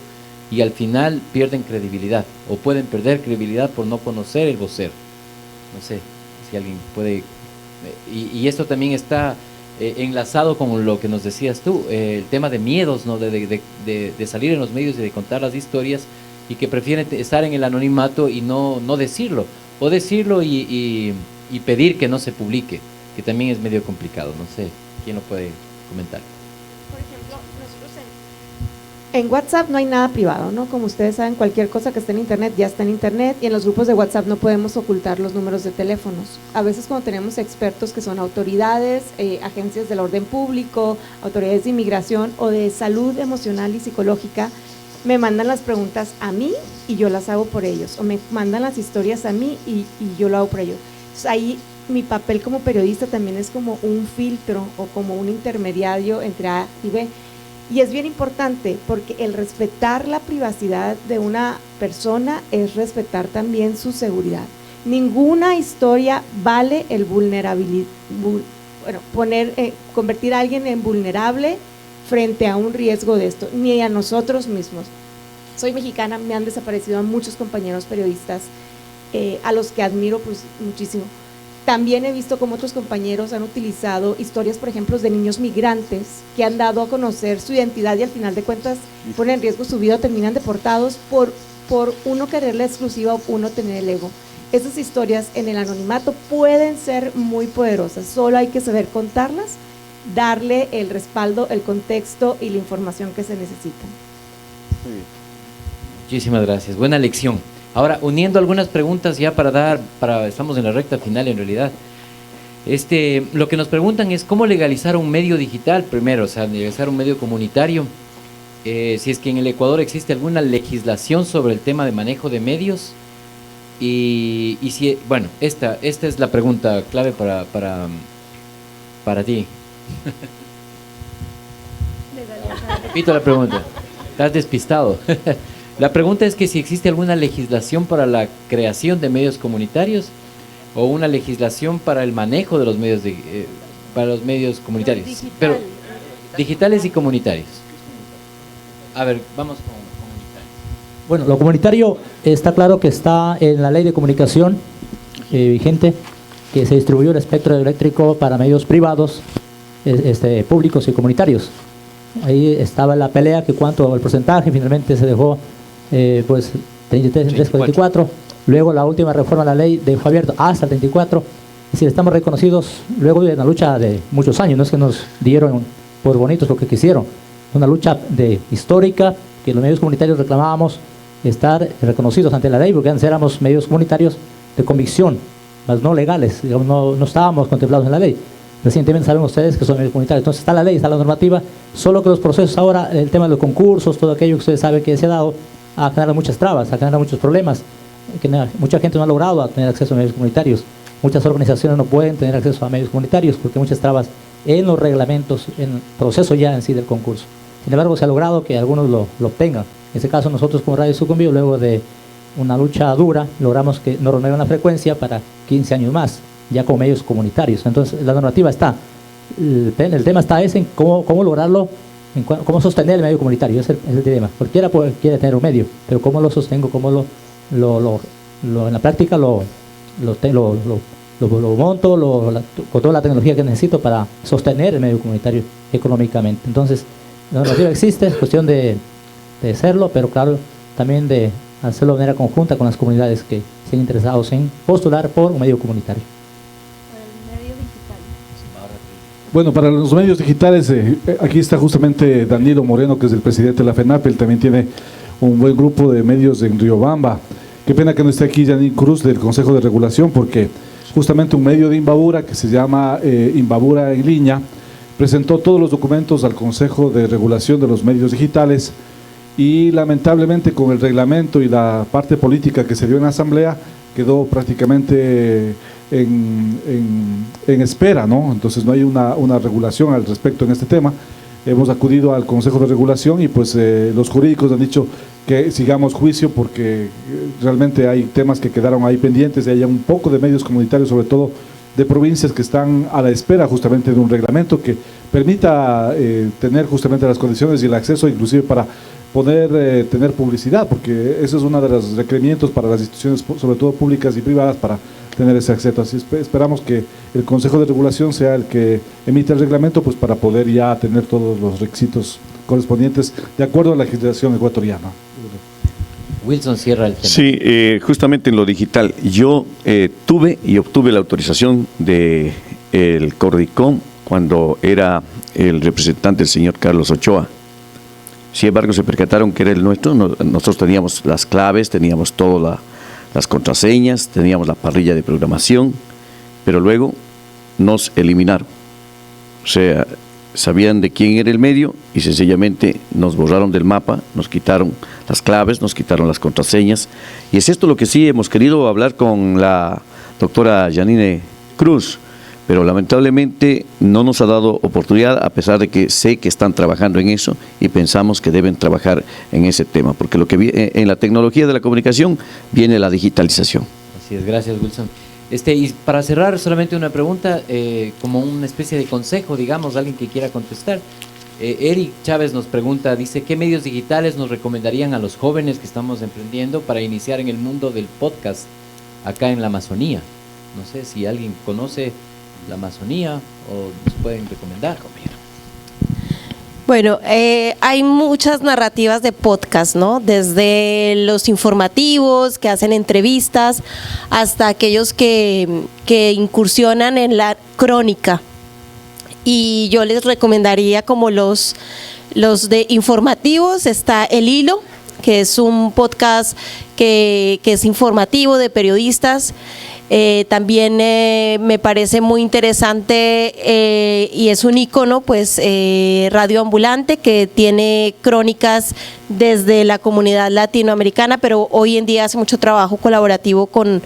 y al final pierden credibilidad, o pueden perder credibilidad por no conocer el vocero. No sé si alguien puede... Y esto también está enlazado con lo que nos decías tú, el tema de miedos, ¿no? de salir en los medios y de contar las historias, y que prefieren estar en el anonimato y no decirlo, o decirlo y pedir que no se publique, que también es medio complicado. No sé, ¿quién lo puede comentar? Por ejemplo, nosotros En WhatsApp no hay nada privado, ¿no? Como ustedes saben, cualquier cosa que esté en Internet ya está en Internet, y en los grupos de WhatsApp no podemos ocultar los números de teléfonos. A veces cuando tenemos expertos que son autoridades, agencias del orden público, autoridades de inmigración o de salud emocional y psicológica, me mandan las preguntas a mí y yo las hago por ellos, o me mandan las historias a mí y yo lo hago por ellos. Entonces, ahí mi papel como periodista también es como un filtro o como un intermediario entre A y B. Y es bien importante porque el respetar la privacidad de una persona es respetar también su seguridad. Ninguna historia vale el convertir a alguien en vulnerable frente a un riesgo de esto, ni a nosotros mismos. Soy mexicana, me han desaparecido a muchos compañeros periodistas, a los que admiro pues muchísimo. También he visto cómo otros compañeros han utilizado historias, por ejemplo, de niños migrantes que han dado a conocer su identidad y al final de cuentas ponen en riesgo su vida o terminan deportados por uno querer la exclusiva o uno tener el ego. Esas historias en el anonimato pueden ser muy poderosas, solo hay que saber contarlas, darle el respaldo, el contexto y la información que se necesitan. Muy bien. Muchísimas gracias, buena lección. Ahora, uniendo algunas preguntas ya estamos en la recta final en realidad. Lo que nos preguntan es cómo legalizar un medio digital primero, o sea, legalizar un medio comunitario. Si es que en el Ecuador existe alguna legislación sobre el tema de manejo de medios. Y si, bueno, esta es la pregunta clave para ti. Repito la pregunta. Estás despistado. La pregunta es que si existe alguna legislación para la creación de medios comunitarios o una legislación para el manejo de los medios para los medios comunitarios, pero digitales y comunitarios. A ver, vamos con comunitarios. Bueno, lo comunitario está claro que está en la ley de comunicación vigente, que se distribuyó el espectro eléctrico para medios privados, públicos y comunitarios. Ahí estaba la pelea, que cuánto el porcentaje, finalmente se dejó 33, 44. Luego la última reforma de la ley dejó abierto hasta el 34. Es decir, estamos reconocidos luego de una lucha de muchos años, no es que nos dieron por bonitos lo que quisieron, una lucha histórica que los medios comunitarios reclamábamos estar reconocidos ante la ley, porque antes éramos medios comunitarios de convicción, mas no legales, digamos, no estábamos contemplados en la ley. Recientemente saben ustedes que son medios comunitarios, entonces está la ley, está la normativa, solo que los procesos ahora, el tema de los concursos, todo aquello que ustedes saben que se ha dado, ha generado muchas trabas, ha generado muchos problemas, que mucha gente no ha logrado tener acceso a medios comunitarios, muchas organizaciones no pueden tener acceso a medios comunitarios porque hay muchas trabas en los reglamentos, en el proceso ya en sí del concurso. Sin embargo, se ha logrado que algunos lo obtengan. En este caso, nosotros como Radio Sucumbíos, luego de una lucha dura, logramos que nos renueven la frecuencia para 15 años más, ya con medios comunitarios. Entonces, la normativa está, el tema está en cómo lograrlo, cómo sostener el medio comunitario, ese es el dilema. Cualquiera quiere tener un medio, pero cómo lo sostengo, cómo en la práctica lo monto, con toda la tecnología que necesito para sostener el medio comunitario económicamente. Entonces, la normativa existe, es cuestión de hacerlo, pero claro, también de hacerlo de manera conjunta con las comunidades que estén interesados en postular por un medio comunitario. Bueno, para los medios digitales, aquí está justamente Danilo Moreno, que es el presidente de la FENAP, él también tiene un buen grupo de medios en Riobamba. Qué pena que no esté aquí Janine Cruz del Consejo de Regulación, porque justamente un medio de Imbabura, que se llama Imbabura en línea, presentó todos los documentos al Consejo de Regulación de los Medios Digitales y lamentablemente con el reglamento y la parte política que se dio en la Asamblea, quedó prácticamente en espera, ¿no? Entonces no hay una regulación al respecto en este tema. Hemos acudido al Consejo de Regulación y pues los jurídicos han dicho que sigamos juicio porque realmente hay temas que quedaron ahí pendientes y hay un poco de medios comunitarios, sobre todo de provincias que están a la espera justamente de un reglamento que permita tener justamente las condiciones y el acceso inclusive para poder tener publicidad, porque eso es uno de los requerimientos para las instituciones, sobre todo públicas y privadas, para tener ese acceso. Así esperamos que el Consejo de Regulación sea el que emita el reglamento, pues para poder ya tener todos los requisitos correspondientes de acuerdo a la legislación ecuatoriana. Wilson cierra el tema. Sí, justamente en lo digital, yo tuve y obtuve la autorización de el Cordicom cuando era el representante el señor Carlos Ochoa. Sin embargo, se percataron que era el nuestro. Nosotros teníamos las claves, teníamos todas las contraseñas, teníamos la parrilla de programación, pero luego nos eliminaron. O sea, sabían de quién era el medio y sencillamente nos borraron del mapa, nos quitaron las claves, nos quitaron las contraseñas. Y es esto lo que sí hemos querido hablar con la doctora Janine Cruz, pero lamentablemente no nos ha dado oportunidad, a pesar de que sé que están trabajando en eso y pensamos que deben trabajar en ese tema, porque lo que en la tecnología de la comunicación viene la digitalización. Así es, gracias, Wilson. Y para cerrar, solamente una pregunta, como una especie de consejo, digamos, alguien que quiera contestar. Eric Chávez nos pregunta, dice, ¿qué medios digitales nos recomendarían a los jóvenes que estamos emprendiendo para iniciar en el mundo del podcast acá en la Amazonía? No sé si alguien conoce la Amazonía o nos pueden recomendar. Bueno, hay muchas narrativas de podcast, ¿no? Desde los informativos que hacen entrevistas hasta aquellos que incursionan en la crónica. Y yo les recomendaría como los de informativos, está El Hilo, que es un podcast que es informativo de periodistas. También me parece muy interesante y es un ícono, pues Radio Ambulante, que tiene crónicas desde la comunidad latinoamericana, pero hoy en día hace mucho trabajo colaborativo con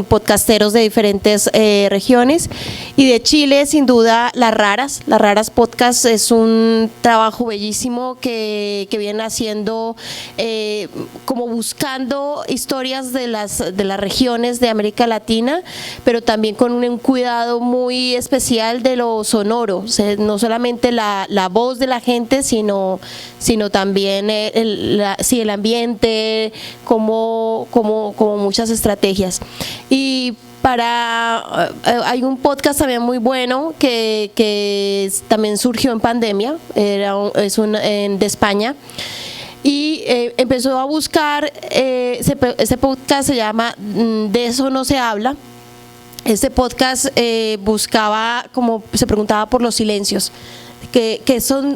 podcasteros de diferentes regiones. Y de Chile, sin duda, Las Raras Podcast es un trabajo bellísimo que viene haciendo, como buscando historias de las regiones de América Latina, pero también con un cuidado muy especial de lo sonoro, o sea, no solamente la voz de la gente, sino también el ambiente, como muchas estrategias. Y hay un podcast también muy bueno que también surgió en pandemia, de España, y empezó a buscar, ese podcast se llama De eso no se habla. Este podcast buscaba, como se preguntaba por los silencios.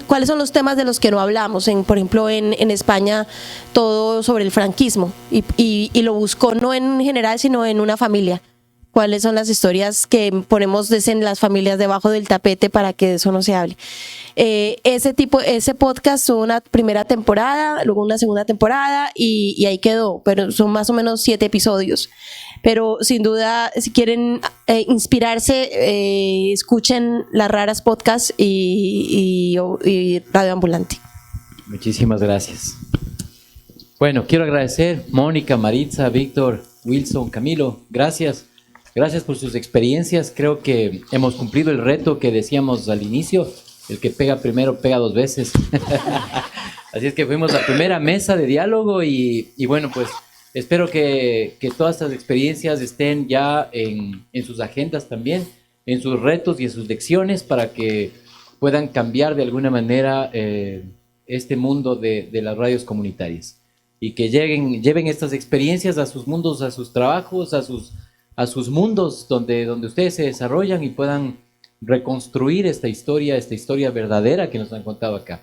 ¿Cuáles son los temas de los que no hablamos? Por ejemplo, en España, todo sobre el franquismo, y lo buscó no en general, sino en una familia. ¿Cuáles son las historias que ponemos en las familias debajo del tapete para que de eso no se hable? Ese podcast tuvo una primera temporada, luego una segunda temporada y ahí quedó, pero son más o menos 7 episodios. Pero sin duda, si quieren inspirarse, escuchen Las Raras Podcast y Radio Ambulante. Muchísimas gracias. Bueno, quiero agradecer Mónica, Maritza, Víctor, Wilson, Camilo, gracias. Gracias por sus experiencias. Creo que hemos cumplido el reto que decíamos al inicio, el que pega primero pega 2 veces. Así es que fuimos la primera mesa de diálogo y bueno, pues espero que todas estas experiencias estén ya en sus agendas también, en sus retos y en sus lecciones, para que puedan cambiar de alguna manera este mundo de las radios comunitarias, y que lleven estas experiencias a sus mundos, a sus trabajos, a sus mundos donde ustedes se desarrollan, y puedan reconstruir esta historia verdadera que nos han contado acá.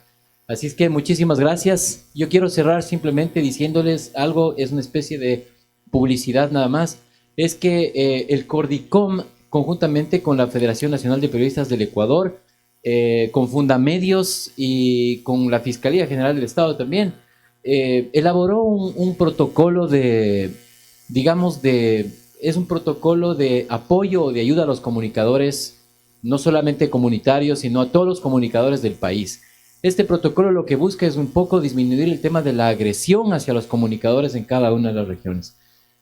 Así es que muchísimas gracias. Yo quiero cerrar simplemente diciéndoles algo, es una especie de publicidad nada más. Es que el Cordicom, conjuntamente con la Federación Nacional de Periodistas del Ecuador, con Fundamedios y con la Fiscalía General del Estado también, elaboró un protocolo es un protocolo de apoyo o de ayuda a los comunicadores, no solamente comunitarios, sino a todos los comunicadores del país. Este protocolo lo que busca es un poco disminuir el tema de la agresión hacia los comunicadores en cada una de las regiones,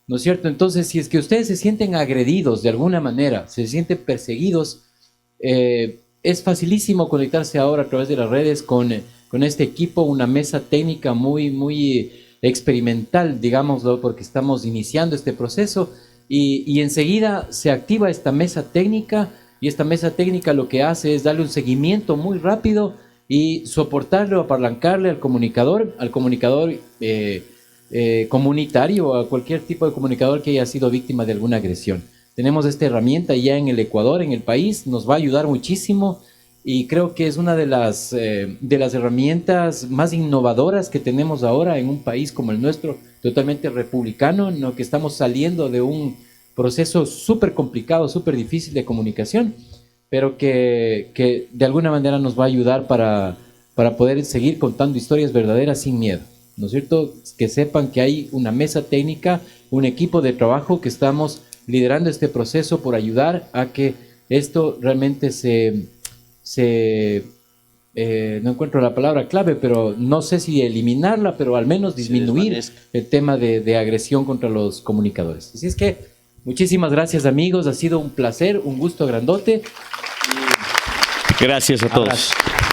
¿no es cierto? Entonces, si es que ustedes se sienten agredidos de alguna manera, se sienten perseguidos, es facilísimo conectarse ahora a través de las redes con este equipo, una mesa técnica muy experimental, digámoslo, porque estamos iniciando este proceso, y enseguida se activa esta mesa técnica, y esta mesa técnica lo que hace es darle un seguimiento muy rápido y soportarlo, apalancarle al comunicador comunitario, a cualquier tipo de comunicador que haya sido víctima de alguna agresión. Tenemos esta herramienta ya en el Ecuador, en el país, nos va a ayudar muchísimo, y creo que es una de las herramientas más innovadoras que tenemos ahora en un país como el nuestro, totalmente republicano, en lo que estamos saliendo de un proceso súper complicado, súper difícil de comunicación, pero que de alguna manera nos va a ayudar para poder seguir contando historias verdaderas sin miedo, ¿no es cierto? Que sepan que hay una mesa técnica, un equipo de trabajo que estamos liderando este proceso por ayudar a que esto realmente no encuentro la palabra clave, pero no sé si eliminarla, pero al menos disminuir el tema de agresión contra los comunicadores. Así es que muchísimas gracias, amigos, ha sido un placer, un gusto grandote. Gracias a todos. Abrazo.